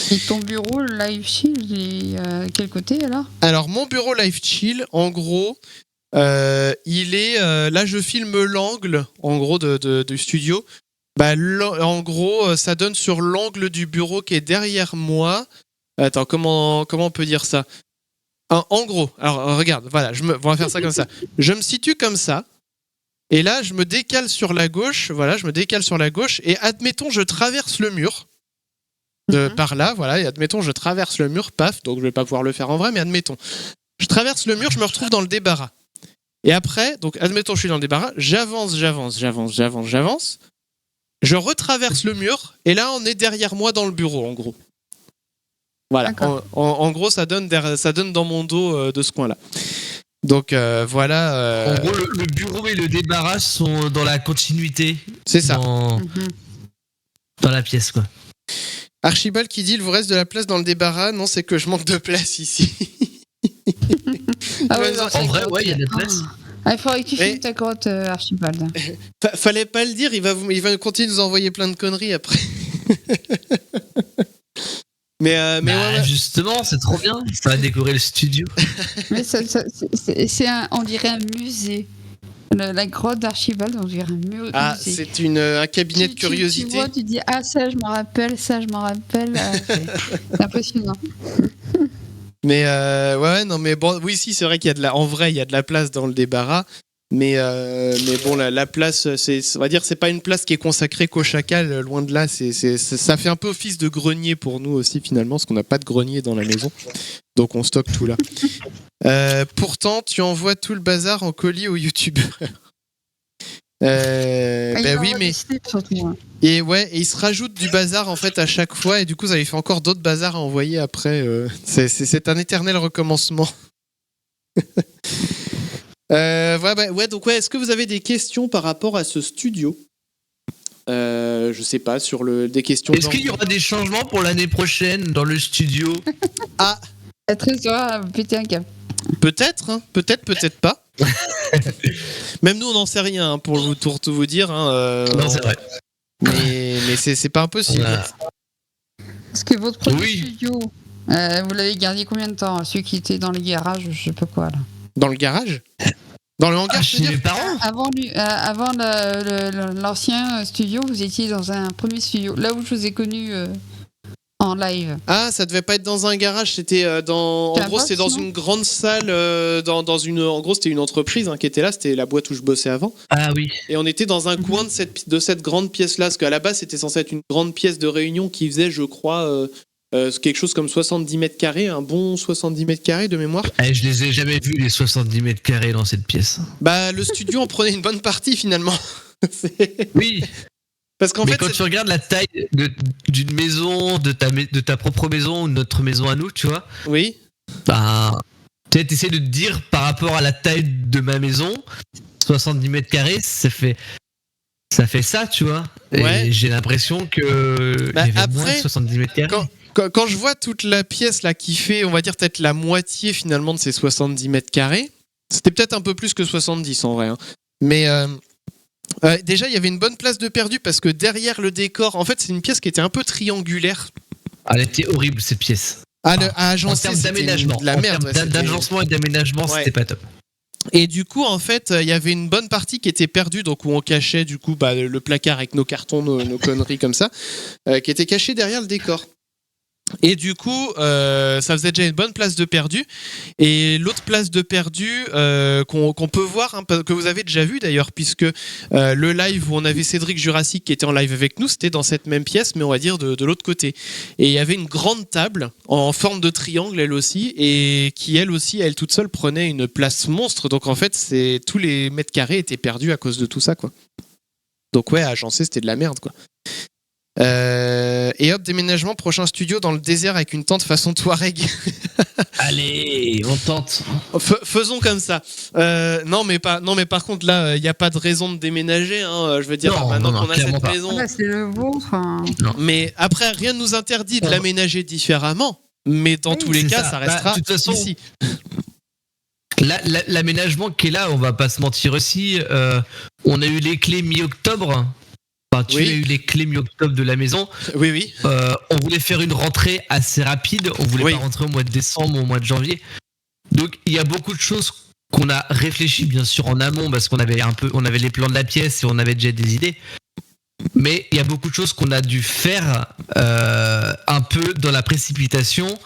Et ton bureau Live Chill, il est à quel côté alors ? Alors, mon bureau Live Chill, en gros, il est là, je filme l'angle, en gros, du studio. En gros, ça donne sur l'angle du bureau qui est derrière moi. Attends, comment on peut dire ça ? En gros, alors regarde, voilà, on va faire ça comme ça. Je me situe comme ça, et là, je me décale sur la gauche. Voilà, je me décale sur la gauche, et admettons, je traverse le mur par là, voilà, et admettons, je traverse le mur, paf. Donc, je vais pas pouvoir le faire en vrai, mais admettons, je traverse le mur, je me retrouve dans le débarras. Et après, donc, admettons, je suis dans le débarras, j'avance. Je retraverse le mur et là on est derrière moi dans le bureau en gros. Voilà. En gros ça donne dans mon dos de ce coin-là. Donc voilà. En gros le bureau et le débarras sont dans la continuité. C'est ça. Dans la pièce quoi. Archibald qui dit il vous reste de la place dans le débarras. Non, c'est que je manque de place ici. En vrai, il y a de la place. Il faudrait que tu filmes ta grotte, Archibald. Fallait pas le dire, il va continuer de nous envoyer plein de conneries après. mais ouais. Justement, c'est trop bien. Ça va décorer le studio. Mais on dirait un musée. La grotte d'Archibald, on dirait un musée. Ah, c'est un cabinet de curiosité. Tu vois, tu dis ça je m'en rappelle. C'est impressionnant. Mais ouais, non, mais bon, oui, si, c'est vrai qu'il y a en vrai, il y a de la place dans le débarras, mais bon, la place, on va dire, c'est pas une place qui est consacrée qu'au chacal, loin de là, ça fait un peu office de grenier pour nous aussi finalement, parce qu'on n'a pas de grenier dans la maison, donc on stocke tout là. Pourtant, tu envoies tout le bazar en colis aux youtubeurs. Oui, mais et ouais, et il se rajoute du bazar en fait à chaque fois, et du coup ça lui fait encore d'autres bazars à envoyer après. C'est un éternel recommencement. Ouais, donc ouais, est-ce que vous avez des questions par rapport à ce studio ? Je sais pas, sur des questions. Est-ce qu'il y aura des changements pour l'année prochaine dans le studio ? Ah, la trésorerie a pété un câble. Peut-être, hein, peut-être pas. Même nous, on n'en sait rien, hein, pour tout vous dire. Hein, non, c'est vrai. Mais c'est pas impossible. Est-ce que votre premier studio, vous l'avez gardé combien de temps ? Celui qui était dans le garage, je sais pas quoi là. Dans le garage ? Dans le hangar, chez mes parents ? Avant l'ancien studio, vous étiez dans un premier studio. Là où je vous ai connu en live. Ah, ça devait pas être dans un garage, c'était en gros c'était dans une grande salle, en gros c'était une entreprise qui était là, c'était la boîte où je bossais avant. Ah oui. Et on était dans un coin de cette grande pièce là, parce qu'à la base c'était censé être une grande pièce de réunion qui faisait, je crois, quelque chose comme 70 mètres carrés, un bon 70 mètres carrés de mémoire. Je les ai jamais vus les 70 mètres carrés dans cette pièce. Le studio en prenait une bonne partie finalement. Oui. Parce qu'en fait, quand tu regardes la taille d'une maison, de ta propre maison ou de notre maison à nous, tu vois. Oui. Tu essaies de te dire par rapport à la taille de ma maison, 70 mètres carrés, ça fait ça, tu vois. Ouais. Et j'ai l'impression que il y avait après, moins de 70 mètres carrés. Quand je vois toute la pièce là qui fait, on va dire peut-être la moitié finalement de ces 70 mètres carrés, c'était peut-être un peu plus que 70 en vrai. Hein. Mais déjà, il y avait une bonne place de perdu parce que derrière le décor, en fait, c'est une pièce qui était un peu triangulaire. Elle était horrible cette pièce. À agencer, en termes d'aménagement, de la merde. D'agencement et d'aménagement, c'était pas top. Et du coup, en fait, il y avait une bonne partie qui était perdue, donc où on cachait du coup le placard avec nos cartons, nos conneries comme ça, qui était caché derrière le décor. Et du coup, ça faisait déjà une bonne place de perdu. Et l'autre place de perdu qu'on peut voir, hein, que vous avez déjà vu d'ailleurs, puisque le live où on avait Cédric Jurassic qui était en live avec nous, c'était dans cette même pièce, mais on va dire de l'autre côté. Et il y avait une grande table en forme de triangle, elle aussi, et qui elle aussi, elle toute seule, prenait une place monstre. Donc en fait, tous les mètres carrés étaient perdus à cause de tout ça, quoi. Donc ouais, à agencer, c'était de la merde, quoi. Et hop, déménagement, prochain studio dans le désert avec une tente façon Touareg. Allez, on tente. Faisons comme ça. Non mais par contre là, il n'y a pas de raison de déménager. Hein, je veux dire, maintenant qu'on a cette maison. Ah, c'est le vôtre. Hein. Mais après, rien ne nous interdit de l'aménager différemment. Mais dans tous les cas, ça restera ici. L'aménagement qui est là, on va pas se mentir aussi. On a eu les clés mi-octobre. Enfin, tu as eu les clés mi-octobre de la maison. Oui. On voulait faire une rentrée assez rapide. On voulait pas rentrer au mois de décembre, au mois de janvier. Donc il y a beaucoup de choses qu'on a réfléchi bien sûr en amont parce qu'on avait les plans de la pièce et on avait déjà des idées. Mais il y a beaucoup de choses qu'on a dû faire un peu dans la précipitation.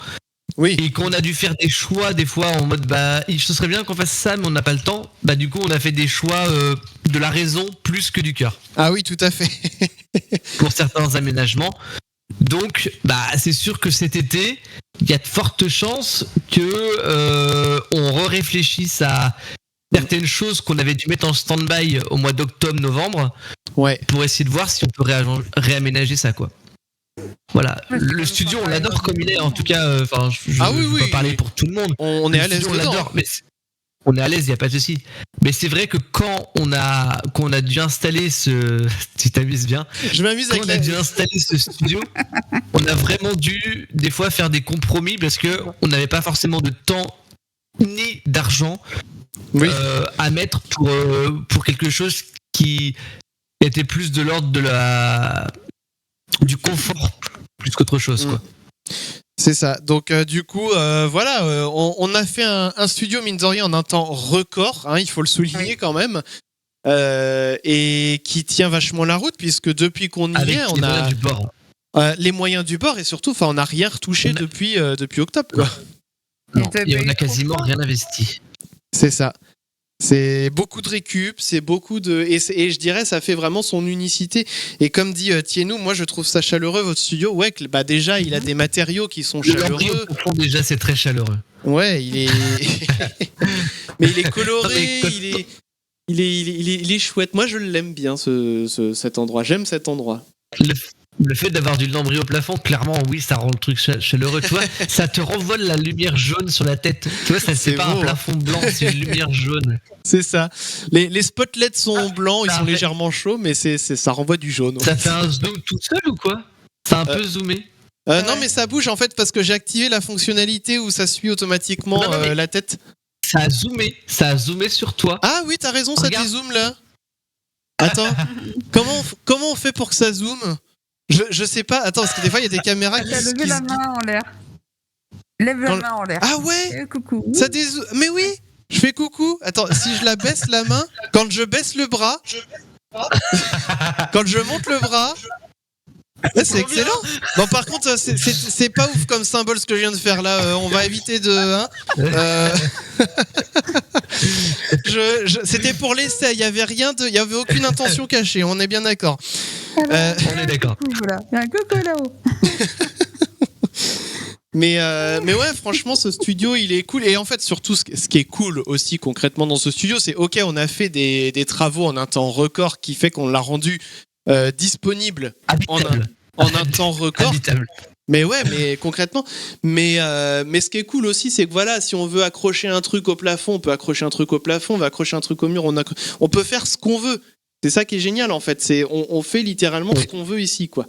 Oui. Et qu'on a dû faire des choix des fois en mode ce serait bien qu'on fasse ça mais on n'a pas le temps. Du coup on a fait des choix de la raison plus que du cœur. Ah oui, tout à fait. Pour certains aménagements. Donc c'est sûr que cet été il y a de fortes chances que on réfléchisse à certaines choses qu'on avait dû mettre en stand-by au mois d'octobre-novembre pour essayer de voir si on peut réaménager ça, quoi. Voilà, le studio on l'adore comme il est, en tout cas. Je peux pas parler pour tout le monde. On est à l'aise, on l'adore, mais on est à l'aise, il y a pas de souci. Mais c'est vrai que quand on a dû installer tu t'amuses bien. Je m'amuse avec on a dû installer ce studio, on a vraiment dû des fois faire des compromis parce que on n'avait pas forcément de temps ni d'argent à mettre pour quelque chose qui était plus de l'ordre du confort plus qu'autre chose, quoi. C'est ça. Donc du coup, on a fait un studio mine de rien en un temps record, hein, il faut le souligner quand même, et qui tient vachement la route puisque depuis qu'on y est, on a les moyens du bord et surtout, on n'a rien retouché depuis octobre, quoi. Non, et on a quasiment rien investi. C'est ça. C'est beaucoup de récup, c'est beaucoup de... Et je dirais, ça fait vraiment son unicité. Et comme dit Thienou, moi je trouve ça chaleureux, votre studio. Ouais, déjà, il a des matériaux qui sont chaleureux. Déjà, c'est très chaleureux. Ouais, il est... Mais il est coloré, il est chouette. Moi, je l'aime bien, cet endroit. J'aime cet endroit. Le fait d'avoir du lambris au plafond, clairement, oui, ça rend le truc chaleureux. Tu vois, ça te renvoie la lumière jaune sur la tête. Tu vois, c'est pas un plafond blanc, c'est une lumière jaune. C'est ça. Les spotlets sont blancs, ils sont légèrement chauds, mais ça renvoie du jaune. Ça fait un zoom tout seul ou quoi? Ça a un peu zoomé? Non, mais ça bouge en fait parce que j'ai activé la fonctionnalité où ça suit automatiquement la tête. Ça a zoomé sur toi. Ah oui, t'as raison, ça dézoome là. Attends, comment on fait pour que ça zoome? Je sais pas, attends, parce que des fois il y a des caméras qui... Lève la main en l'air. Lève la main en l'air. Ah ouais, coucou. Ça dézoome. Mais oui, je fais coucou. Attends, si je la baisse la main, quand je baisse le bras, quand je monte le bras... Ouais, c'est excellent. Bon, par contre, c'est pas ouf comme symbole ce que je viens de faire là. On va éviter de... C'était pour l'essai, il y avait aucune intention cachée, on est bien d'accord. On est d'accord. Voilà. Il y a un coco là-haut. Mais ouais, franchement, ce studio, il est cool. Et en fait, surtout, ce qui est cool aussi concrètement dans ce studio, c'est ok, on a fait des travaux en un temps record qui fait qu'on l'a rendu disponible en un temps record. Habitable. Mais ouais, mais concrètement. Mais ce qui est cool aussi, c'est que voilà, si on veut accrocher un truc au plafond, on peut accrocher un truc au plafond, on va accrocher un truc au mur, on peut faire ce qu'on veut. C'est ça qui est génial en fait. On fait littéralement ce qu'on veut ici, quoi.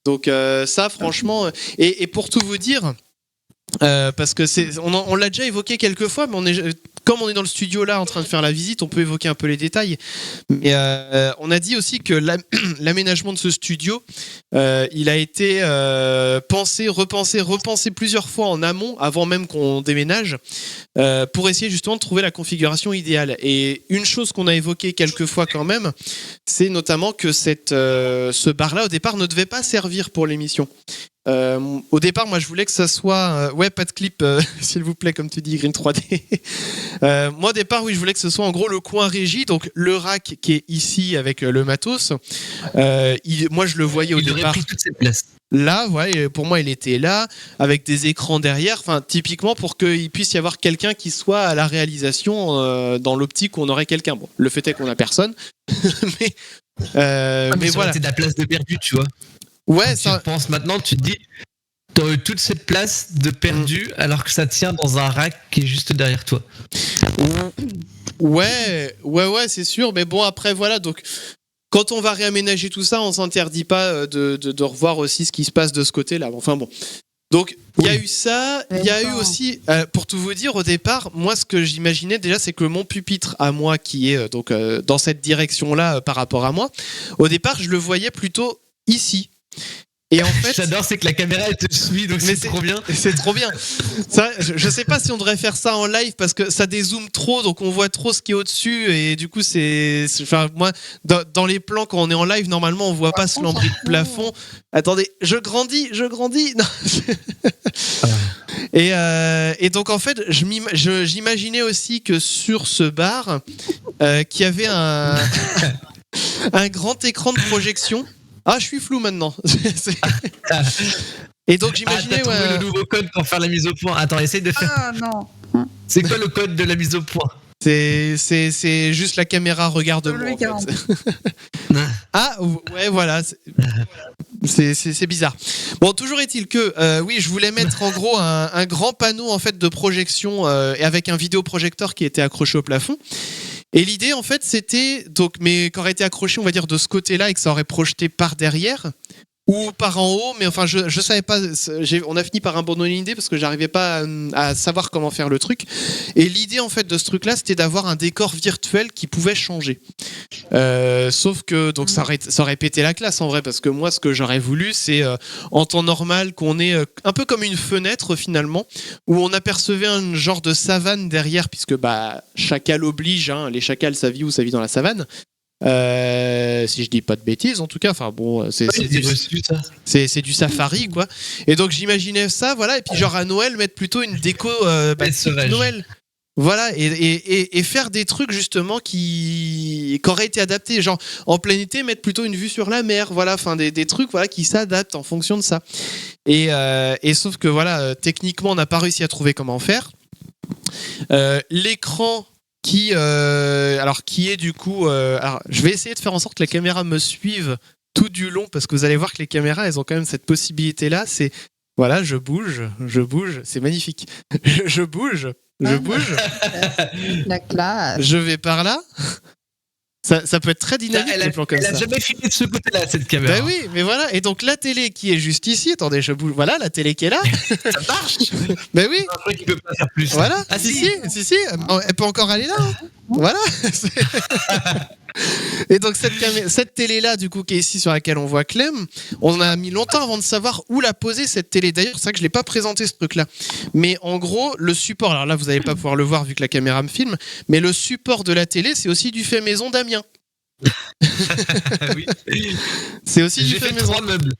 Donc ça, franchement, et pour tout vous dire, parce que on l'a déjà évoqué quelques fois, mais comme on est dans le studio là en train de faire la visite, on peut évoquer un peu les détails. Mais on a dit aussi que l'aménagement de ce studio, il a été repensé plusieurs fois en amont, avant même qu'on déménage, pour essayer justement de trouver la configuration idéale. Et une chose qu'on a évoquée quelques fois quand même, c'est notamment que ce bar-là au départ ne devait pas servir pour l'émission. Au départ, moi, je voulais que ça soit... ouais, pas de clip, s'il vous plaît, comme tu dis, Green 3D. Moi, au départ, oui, je voulais que ce soit en gros le coin régie, donc le rack qui est ici avec le matos. Moi, je le voyais au départ... Il aurait pris toute cette place. Là, ouais, pour moi, il était là, avec des écrans derrière, enfin, typiquement pour qu'il puisse y avoir quelqu'un qui soit à la réalisation dans l'optique où on aurait quelqu'un. Bon, le fait est qu'on a personne, mais voilà. C'est de la place de perdu, tu vois. Ouais, quand ça. Tu penses maintenant, tu te dis, t'aurais eu toute cette place de perdu alors que ça tient dans un rack qui est juste derrière toi. Ouais, c'est sûr, mais bon, après, voilà, donc. Quand on va réaménager tout ça, on s'interdit pas de revoir aussi ce qui se passe de ce côté-là. Enfin bon. Donc, il y a eu ça. Il y a eu aussi, pour tout vous dire, au départ, moi, ce que j'imaginais déjà, c'est que mon pupitre à moi, qui est donc dans cette direction-là par rapport à moi, au départ, je le voyais plutôt ici. Et en fait, j'adore, c'est que la caméra elle te suit, donc c'est trop bien. C'est trop bien. Ça, je sais pas si on devrait faire ça en live parce que ça dézoome trop, donc on voit trop ce qui est au-dessus et du coup enfin moi dans les plans quand on est en live normalement on voit pas ce lambris de plafond. Attendez, je grandis. Non. Et donc en fait j'imaginais aussi que sur ce bar qu'il y avait un grand écran de projection. Ah, je suis flou maintenant. Et donc j'imaginais... t'as trouvé le nouveau code pour faire la mise au point. Attends, essaye de faire... Ah non. C'est quoi le code de la mise au point? C'est juste la caméra regarde-moi en fait. Ah, ouais, voilà. C'est bizarre. Bon, toujours est-il que, oui, je voulais mettre en gros un grand panneau en fait de projection et avec un vidéoprojecteur qui était accroché au plafond. Et l'idée, en fait, c'était donc, mais qu'aurait été accroché, on va dire, de ce côté-là et que ça aurait projeté par derrière ou par en haut. Mais enfin, je savais pas. On a fini par abandonner l'idée parce que j'arrivais pas à savoir comment faire le truc. Et l'idée, en fait, de ce truc-là, c'était d'avoir un décor virtuel qui pouvait changer. Sauf que donc ça aurait pété la classe en vrai parce que moi, ce que j'aurais voulu, c'est en temps normal qu'on ait un peu comme une fenêtre finalement où on apercevait un genre de savane derrière puisque bah chacal oblige, hein, les chacals ça vit dans la savane. Si je dis pas de bêtises en tout cas, enfin bon, c'est du safari quoi. Et donc j'imaginais ça, voilà, et puis genre à Noël mettre plutôt une déco Noël. Voilà, et faire des trucs justement qui auraient été adaptés, genre en plein été mettre plutôt une vue sur la mer, voilà, enfin des trucs voilà qui s'adaptent en fonction de ça. Et sauf que voilà, techniquement on n'a pas réussi à trouver comment faire. L'écran qui est du coup, alors je vais essayer de faire en sorte que la caméra me suive tout du long parce que vous allez voir que les caméras elles ont quand même cette possibilité là, c'est voilà, je bouge, c'est magnifique, je bouge. La classe. Je vais par là. Ça peut être très dynamique des plans comme ça. Elle a jamais fini de ce côté-là, cette caméra. Ben oui, mais voilà. Et donc la télé qui est juste ici. Attendez, je bouge. Voilà, la télé qui est là. Ça marche. Ben oui. Un truc qui peut pas faire plus. Voilà. Ah si. Elle peut encore aller là. Hein. Voilà. Et donc cette télé-là, du coup, qui est ici sur laquelle on voit Clem, on a mis longtemps avant de savoir où la poser cette télé. D'ailleurs, c'est vrai que je l'ai pas présenté ce truc-là. Mais en gros, le support. Alors là, vous n'allez pas pouvoir le voir vu que la caméra me filme. Mais le support de la télé, c'est aussi du fait maison d'Amiens. Oui. C'est aussi du fait maison. 3 meubles.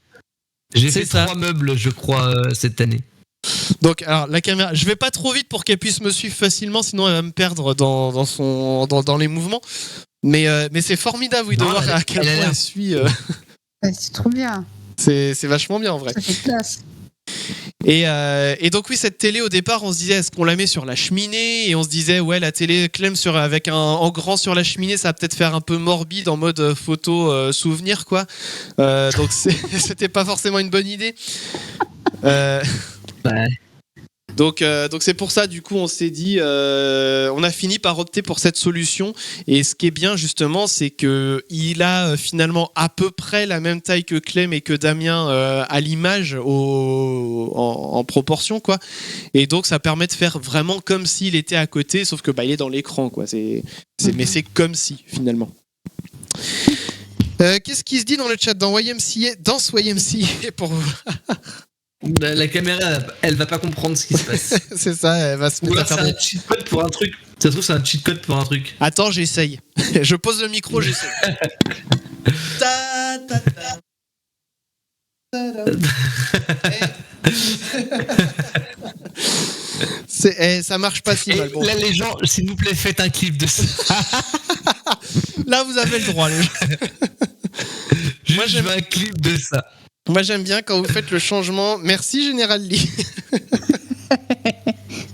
J'ai fait 3 meubles, je crois, cette année. Donc, alors la caméra, je vais pas trop vite pour qu'elle puisse me suivre facilement, sinon elle va me perdre dans les mouvements. Mais c'est formidable, oui, de voir à quel point elle suit. C'est trop bien. C'est vachement bien en vrai. Ça fait classe. Et donc oui, cette télé au départ, on se disait est-ce qu'on la met sur la cheminée, et on se disait ouais, la télé Clem avec en grand sur la cheminée, ça va peut-être faire un peu morbide en mode photo souvenir quoi. Donc c'était pas forcément une bonne idée. Ouais. Donc c'est pour ça du coup on s'est dit on a fini par opter pour cette solution, et ce qui est bien justement c'est que il a finalement à peu près la même taille que Clem et que Damien à l'image en proportion quoi, et donc ça permet de faire vraiment comme s'il était à côté, sauf que bah il est dans l'écran quoi, mais c'est comme si finalement. Qu'est-ce qui se dit dans le chat dans YMCA, dans YMCA pour vous? La caméra, elle va pas comprendre ce qui se passe. C'est ça, elle va se mettre à faire un cheat code pour un truc. Ça se trouve, c'est un cheat code pour un truc. Attends, j'essaye. Je pose le micro, j'essaye. Ça marche pas si mal. Bon. Là, les gens, s'il vous plaît, faites un clip de ça. Là, vous avez le droit, les gens. Moi, je veux un clip de ça. Moi, j'aime bien quand vous faites le changement. Merci, Général Lee.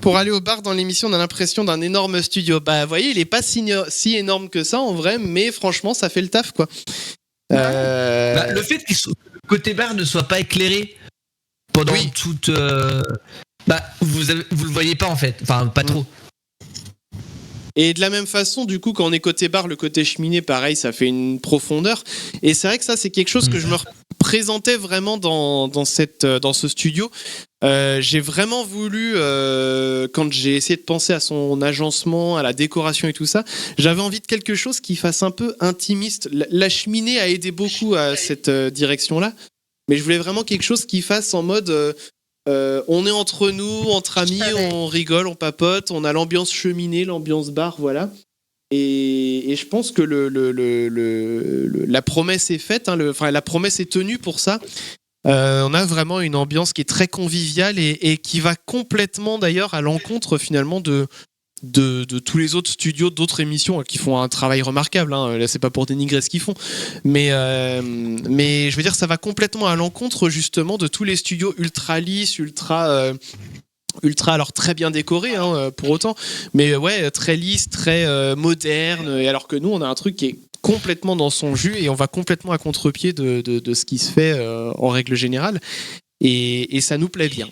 Pour aller au bar dans l'émission, on a l'impression d'un énorme studio. Bah, vous voyez, il est pas si énorme que ça en vrai, mais franchement, ça fait le taf, quoi. Le fait que le côté bar ne soit pas éclairé pendant toute. Vous le voyez pas en fait. Enfin, pas trop. Et de la même façon, du coup, quand on est côté bar, le côté cheminée, pareil, ça fait une profondeur. Et c'est vrai que ça, c'est quelque chose que je me représentais vraiment dans ce studio. J'ai vraiment voulu, quand j'ai essayé de penser à son agencement, à la décoration et tout ça, j'avais envie de quelque chose qui fasse un peu intimiste. La cheminée a aidé beaucoup à cette direction-là, mais je voulais vraiment quelque chose qui fasse en mode... on est entre nous, entre amis, on rigole, on papote, on a l'ambiance cheminée, l'ambiance bar, voilà. Et je pense que la promesse est faite, hein, la promesse est tenue pour ça. On a vraiment une ambiance qui est très conviviale et qui va complètement d'ailleurs à l'encontre finalement de tous les autres studios d'autres émissions qui font un travail remarquable, hein. Là c'est pas pour dénigrer ce qu'ils font, mais je veux dire ça va complètement à l'encontre justement de tous les studios ultra lisses, ultra alors très bien décorés, hein, pour autant, mais ouais, très lisse, très moderne, et alors que nous on a un truc qui est complètement dans son jus et on va complètement à contre-pied de ce qui se fait en règle générale, et ça nous plaît bien,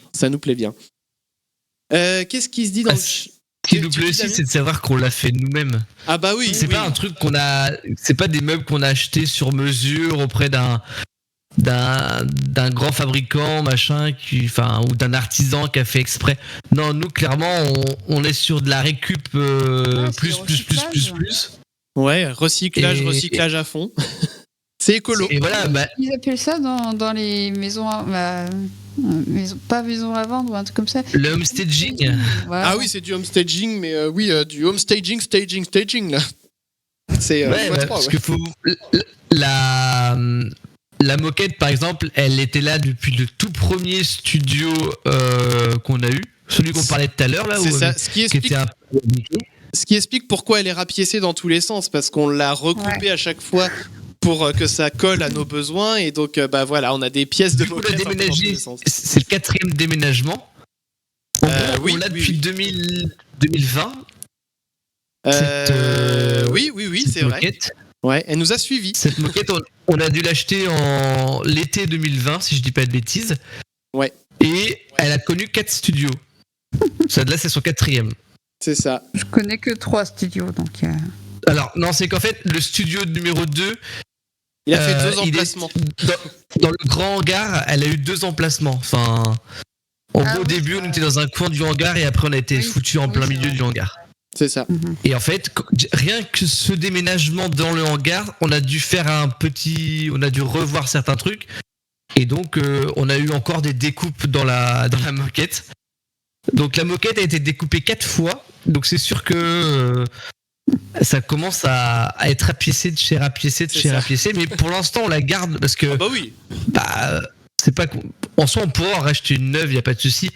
qu'est-ce qui se dit dans Ce qui nous plaît aussi, c'est de savoir qu'on l'a fait nous-mêmes. Ah bah oui. C'est pas un truc c'est pas des meubles qu'on a achetés sur mesure auprès d'un grand fabricant, machin, ou d'un artisan qui a fait exprès. Non, nous, clairement, on est sur de la récup plus. Ouais, recyclage à fond. C'est écolo. Et voilà, ils appellent ça dans les maisons, pas maison à vendre ou un truc comme ça. Le homestaging. Voilà. Ah oui, c'est du homestaging, mais du homestaging, staging là. C'est parce que la moquette, par exemple, elle était là depuis le tout premier studio qu'on a eu, celui qu'on parlait tout à l'heure là. C'est ça. Ce qui explique pourquoi elle est rapiécée dans tous les sens, parce qu'on l'a recoupée à chaque fois pour que ça colle à nos besoins, et donc voilà, on a des pièces de moquette. C'est le 4e déménagement. On l'a depuis 2020. Oui, c'est vrai. Ouais, elle nous a suivis. Cette moquette, on a dû l'acheter en l'été 2020, si je dis pas de bêtises. Ouais. Et elle a connu 4 studios. Là, c'est son 4e. C'est ça. Je connais que 3 studios, donc. Alors, non, c'est qu'en fait, le studio numéro 2. Il a fait 2 emplacements. Dans le grand hangar, elle a eu 2 emplacements. Enfin, au début, on était dans un coin du hangar et après, on a été foutu en plein milieu du hangar. C'est ça. Et en fait, rien que ce déménagement dans le hangar, on a dû faire on a dû revoir certains trucs. Et donc, on a eu encore des découpes dans la moquette. Donc, la moquette a été découpée 4 fois. Donc, c'est sûr que ça commence à être rapiécé de chez rapiécé. Mais pour l'instant, on la garde parce que. Ah bah oui. C'est pas. En soi, on pourrait en racheter une neuve, il n'y a pas de souci.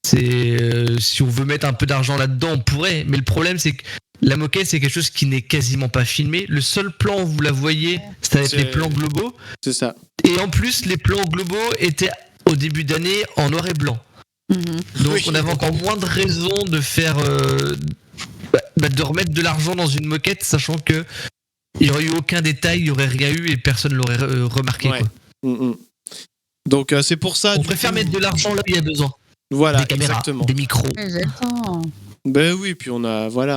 Si on veut mettre un peu d'argent là-dedans, on pourrait. Mais le problème, c'est que la moquette, c'est quelque chose qui n'est quasiment pas filmé. Le seul plan où vous la voyez, c'est avec les plans globaux. C'est ça. Et en plus, les plans globaux étaient au début d'année en noir et blanc. Donc on avait encore moins de raisons de faire de remettre de l'argent dans une moquette, sachant que il n'y aurait eu aucun détail, il n'y aurait rien eu et personne ne l'aurait remarqué. Ouais. Quoi. Donc c'est pour ça. On préfère mettre de l'argent là où il y a besoin. Voilà, des caméras, exactement. Des micros. Ben oui, puis on a. Enfin,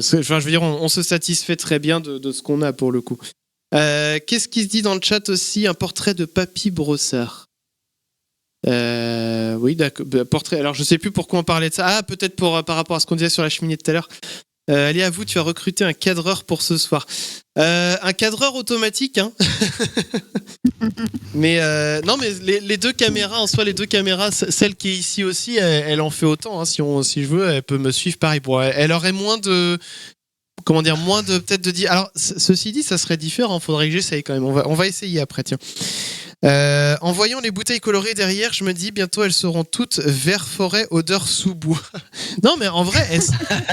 je veux dire, on se satisfait très bien de ce qu'on a pour le coup. Qu'est-ce qui se dit dans le chat aussi? Un portrait de Papy Brossard. Oui, d'accord. Portrait. Alors, je sais plus pourquoi on parlait de ça. Ah, peut-être par rapport à ce qu'on disait sur la cheminée tout à l'heure. Allez, à vous, tu as recruté un cadreur pour ce soir. Un cadreur automatique, hein. Mais non, mais les 2 caméras, en soi, celle qui est ici aussi, elle en fait autant. Hein, si je veux, elle peut me suivre pareil. Bon, elle aurait moins de. Comment dire, moins de peut-être de dire. Alors, ceci dit, ça serait différent. Faudrait que j'essaye quand même. On va essayer après, tiens. En voyant les bouteilles colorées derrière, je me dis bientôt elles seront toutes vert forêt odeur sous-bois. Non mais en vrai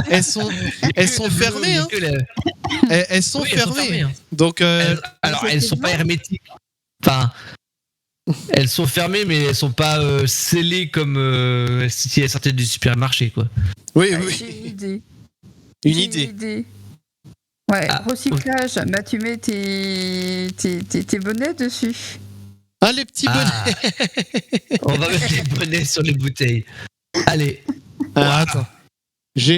elles sont fermées. Hein. Elles sont fermées. Hein. Donc alors elles sont pas hermétiques. Enfin, elles sont fermées mais elles sont pas scellées comme si elles sortaient du supermarché quoi. Oui. J'ai une idée. Ouais, recyclage. Bah, tu mets tes bonnets dessus. Ah, les petits bonnets. On va mettre les bonnets sur les bouteilles. Allez. Attends.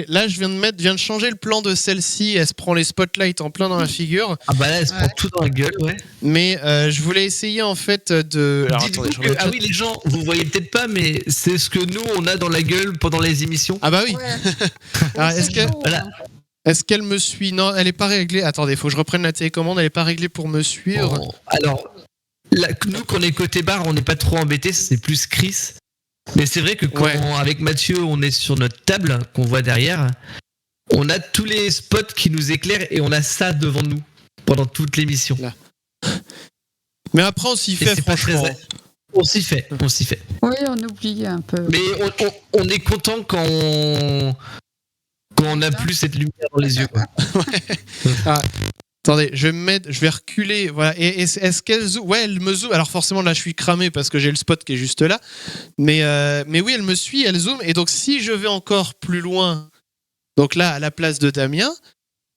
Là, je viens de changer le plan de celle-ci. Elle se prend les spotlights en plein dans la figure. Ah bah là, elle se prend tout dans la gueule, ouais. Mais je voulais essayer en fait de... Alors, attendez, ah oui, les gens, vous voyez peut-être pas, mais c'est ce que nous, on a dans la gueule pendant les émissions. Ah bah oui. Ouais. Alors, est-ce qu'elle me suit? Non, elle est pas réglée. Attendez, faut que je reprenne la télécommande. Elle est pas réglée pour me suivre. Bon, alors, là, nous, quand on est côté bar, on n'est pas trop embêtés. C'est plus Chris. Mais c'est vrai que quand avec Mathieu, on est sur notre table qu'on voit derrière, on a tous les spots qui nous éclairent et on a ça devant nous pendant toute l'émission. Là. Mais après, on s'y fait, franchement. On s'y fait. Oui, on oublie un peu. Mais on est content quand on n'a plus cette lumière dans les yeux. Quoi. Attendez, je vais reculer. Voilà. Et est-ce qu'elle zoome? Ouais, elle me zoome. Alors forcément, là, je suis cramé parce que j'ai le spot qui est juste là. Mais oui, elle me suit, elle zoome. Et donc, si je vais encore plus loin, donc là, à la place de Damien,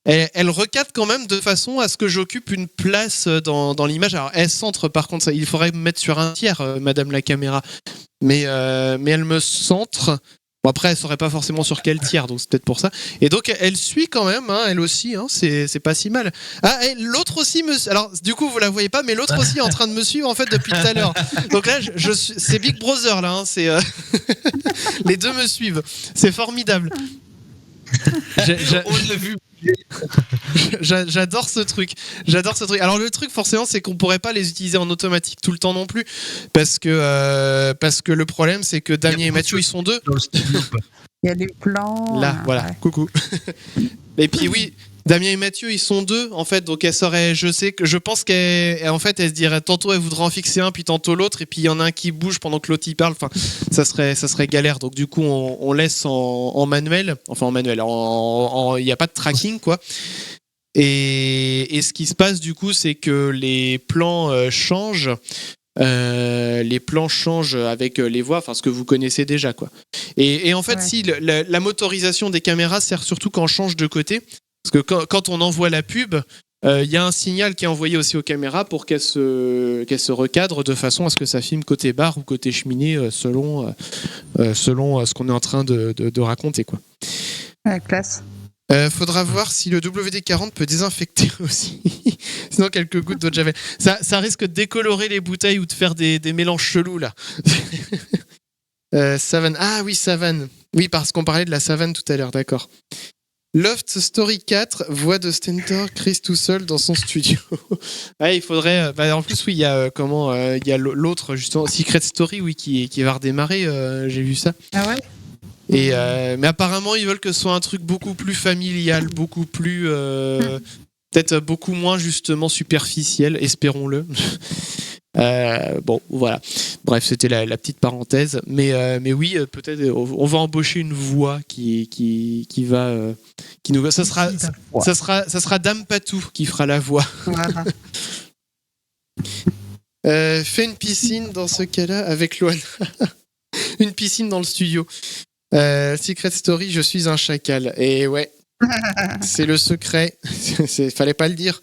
elle recadre quand même de façon à ce que j'occupe une place dans l'image. Alors, elle centre, par contre, il faudrait me mettre sur un tiers, madame la caméra. Mais elle me centre. Bon, après, elle saurait pas forcément sur quel tiers, donc c'est peut-être pour ça. Et donc, elle suit quand même, hein, elle aussi, hein, c'est pas si mal. Ah, et l'autre aussi me... Alors, du coup, vous la voyez pas, mais l'autre aussi est en train de me suivre, en fait, depuis tout à l'heure. Donc là, c'est Big Brother, là. Hein, c'est, les deux me suivent. C'est formidable. On l'a vu. J'adore ce truc. Alors le truc forcément c'est qu'on pourrait pas les utiliser en automatique tout le temps non plus parce que le problème c'est que Damien et Mathieu ils sont deux. Il y a des plans. Là voilà. Ouais. Coucou. Et puis oui, Damien et Mathieu ils sont deux en fait donc elle saurait, je pense qu'en fait elle se dirait tantôt elle voudrait en fixer un puis tantôt l'autre et puis il y en a un qui bouge pendant que l'autre il parle, enfin ça serait galère donc du coup on laisse en manuel, enfin en manuel, il n'y a pas de tracking quoi. Et ce qui se passe du coup c'est que les plans changent. Les plans changent avec les voix, enfin ce que vous connaissez déjà quoi. Et en fait si la motorisation des caméras sert surtout quand on change de côté. Parce que quand on envoie la pub, y a un signal qui est envoyé aussi aux caméras pour qu'elles se recadrent de façon à ce que ça filme côté bar ou côté cheminée selon ce qu'on est en train de raconter. Quoi. La classe. Faudra voir si le WD-40 peut désinfecter aussi. Sinon, quelques gouttes d'eau de javel. Ça risque de décolorer les bouteilles ou de faire des mélanges chelous là. Savane. Ah oui, Savane. Oui, parce qu'on parlait de la savane tout à l'heure, d'accord. Loft Story 4, voix de Stentor, Chris tout seul dans son studio. Ouais, il faudrait. En plus, oui, il y a l'autre justement, Secret Story, oui, qui va redémarrer. J'ai vu ça. Ah ouais. Et mais apparemment, ils veulent que ce soit un truc beaucoup plus familial, beaucoup plus, peut-être beaucoup moins justement superficiel. Espérons-le. Bon, voilà. Bref, c'était la petite parenthèse. Mais oui, peut-être on va embaucher une voix qui nous. Ça sera Dame Patou qui fera la voix. Voilà. Fais une piscine dans ce cas-là avec Loana. Une piscine dans le studio. Secret Story, je suis un chacal. Et ouais, c'est le secret. Fallait pas le dire.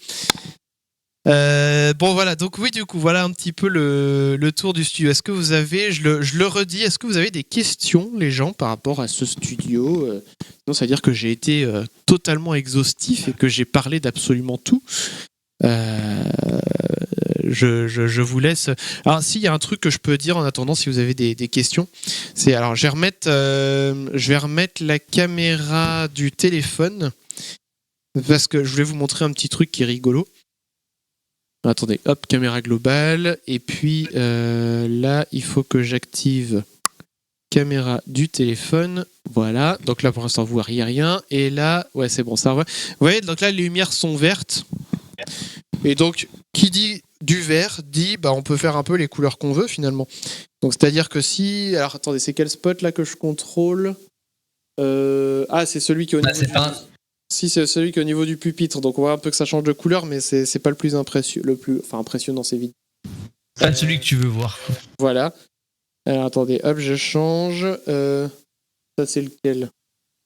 Bon voilà, donc oui, du coup, voilà un petit peu le tour du studio. Est-ce que vous avez, je le redis, est-ce que vous avez des questions, les gens, par rapport à ce studio? Sinon, ça veut dire que j'ai été totalement exhaustif et que j'ai parlé d'absolument tout. Je vous laisse. Alors, s'il y a un truc que je peux dire en attendant, si vous avez des questions, c'est alors je vais remettre la caméra du téléphone parce que je voulais vous montrer un petit truc qui est rigolo. Attendez, hop, caméra globale. Et puis là, il faut que j'active caméra du téléphone. Voilà. Donc là, pour l'instant, vous voyez rien. Et là, ouais, c'est bon, ça va. Vous voyez, donc là, les lumières sont vertes. Et donc, qui dit du vert dit on peut faire un peu les couleurs qu'on veut finalement. Donc c'est-à-dire que si... Alors attendez, c'est quel spot là que je contrôle c'est celui qui est au niveau Si, c'est celui qui est au niveau du pupitre. Donc on voit un peu que ça change de couleur, mais c'est pas le plus impressionnant, c'est vite. Pas celui que tu veux voir. Voilà. Alors attendez, hop, je change. Ça c'est lequel?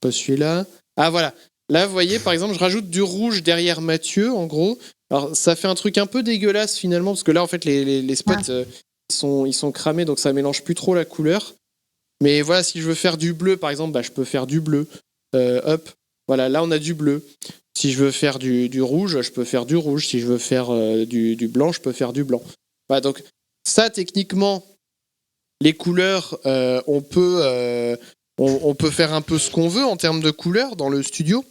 Pas celui-là. Ah voilà. Là, vous voyez, par exemple, je rajoute du rouge derrière Mathieu, en gros. Alors, ça fait un truc un peu dégueulasse, finalement, parce que là, en fait, les spots, ils sont cramés, donc ça mélange plus trop la couleur. Mais voilà, si je veux faire du bleu, par exemple, je peux faire du bleu. Hop, voilà, là, on a du bleu. Si je veux faire du rouge, je peux faire du rouge. Si je veux faire du blanc, je peux faire du blanc. Voilà, donc, ça, techniquement, les couleurs, on peut faire un peu ce qu'on veut en termes de couleurs dans le studio.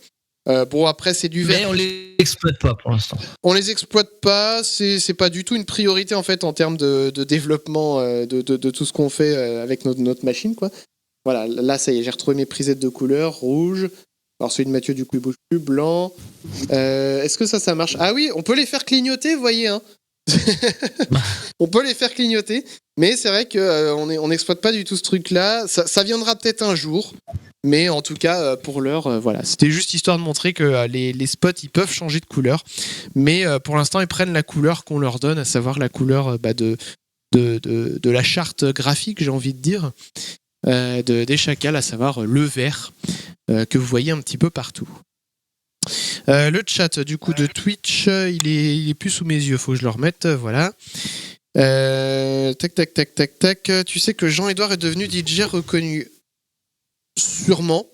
Après, c'est du vert. Mais on les exploite pas pour l'instant. On les exploite pas, c'est pas du tout une priorité en fait en termes de développement de tout ce qu'on fait avec notre machine, quoi. Voilà, là, ça y est, j'ai retrouvé mes presets de couleurs, rouge. Alors celui de Mathieu, du coup, il bouge plus, blanc. Est-ce que ça marche? Ah oui, on peut les faire clignoter, vous voyez, hein. On peut les faire clignoter, mais c'est vrai qu'on n'exploite pas du tout ce truc-là. Ça viendra peut-être un jour, mais en tout cas, pour l'heure, voilà. C'était juste histoire de montrer que les spots, ils peuvent changer de couleur, mais pour l'instant, ils prennent la couleur qu'on leur donne, à savoir la couleur de la charte graphique, j'ai envie de dire, des chacals, à savoir le vert, que vous voyez un petit peu partout. Le chat du coup de Twitch, il est plus sous mes yeux, faut que je le remette, voilà. Tac. Tu sais que Jean-Edouard est devenu DJ reconnu? Sûrement.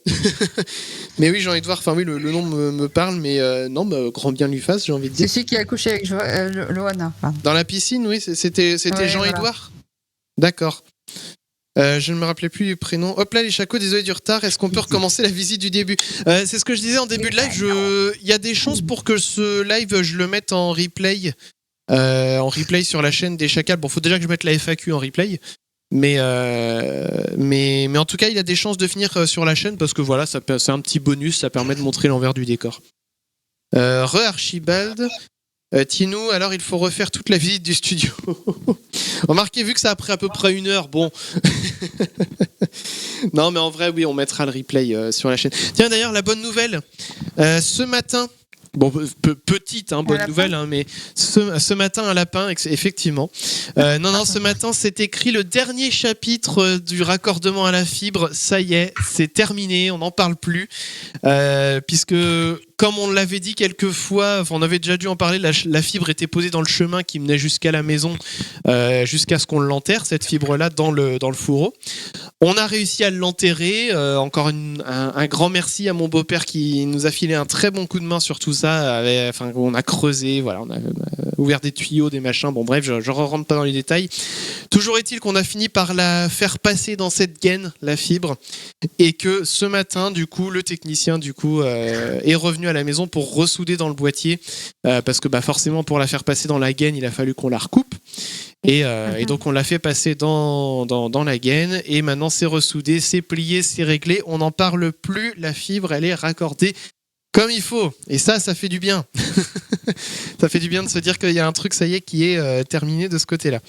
Mais oui, Jean-Edouard, enfin oui, le nom me parle, mais non, grand bien lui fasse, j'ai envie de dire. C'est celui qui a couché avec Loana. Dans la piscine, oui, c'était Jean-Edouard. Voilà. D'accord. Je ne me rappelais plus du prénom. Hop là, les chacos, désolé du retard. Est-ce qu'on peut recommencer la visite du début? C'est ce que je disais en début de live. Il y a des chances pour que ce live, je le mette en replay. Sur la chaîne des chacals. Bon, faut déjà que je mette la FAQ en replay. Mais en tout cas, il y a des chances de finir sur la chaîne parce que voilà, c'est un petit bonus. Ça permet de montrer l'envers du décor. Archibald. Tinou, alors il faut refaire toute la visite du studio. Remarquez, vu que ça a pris à peu près 1 heure, bon. Non, mais en vrai, oui, on mettra le replay sur la chaîne. Tiens, d'ailleurs, la bonne nouvelle, ce matin, bon, petite bonne nouvelle, mais ce matin, un lapin, effectivement. Ce matin, c'est écrit le dernier chapitre du raccordement à la fibre. Ça y est, c'est terminé, on n'en parle plus. Puisque, comme on l'avait dit quelques fois, on avait déjà dû en parler, la fibre était posée dans le chemin qui menait jusqu'à la maison, jusqu'à ce qu'on l'enterre, cette fibre-là, dans le fourreau. On a réussi à l'enterrer. Encore un grand merci à mon beau-père qui nous a filé un très bon coup de main sur tout ça. On a creusé, voilà, on a ouvert des tuyaux, des machins. Bon, bref, je ne rentre pas dans les détails. Toujours est-il qu'on a fini par la faire passer dans cette gaine, la fibre, et que ce matin, du coup, le technicien, est revenu à la maison pour ressouder dans le boîtier, parce que forcément, pour la faire passer dans la gaine, il a fallu qu'on la recoupe. Et donc on l'a fait passer dans la gaine et maintenant c'est ressoudé, c'est plié, c'est réglé, on n'en parle plus, la fibre elle est raccordée comme il faut et ça fait du bien. Ça fait du bien de se dire qu'il y a un truc, ça y est, qui est terminé de ce côté-là.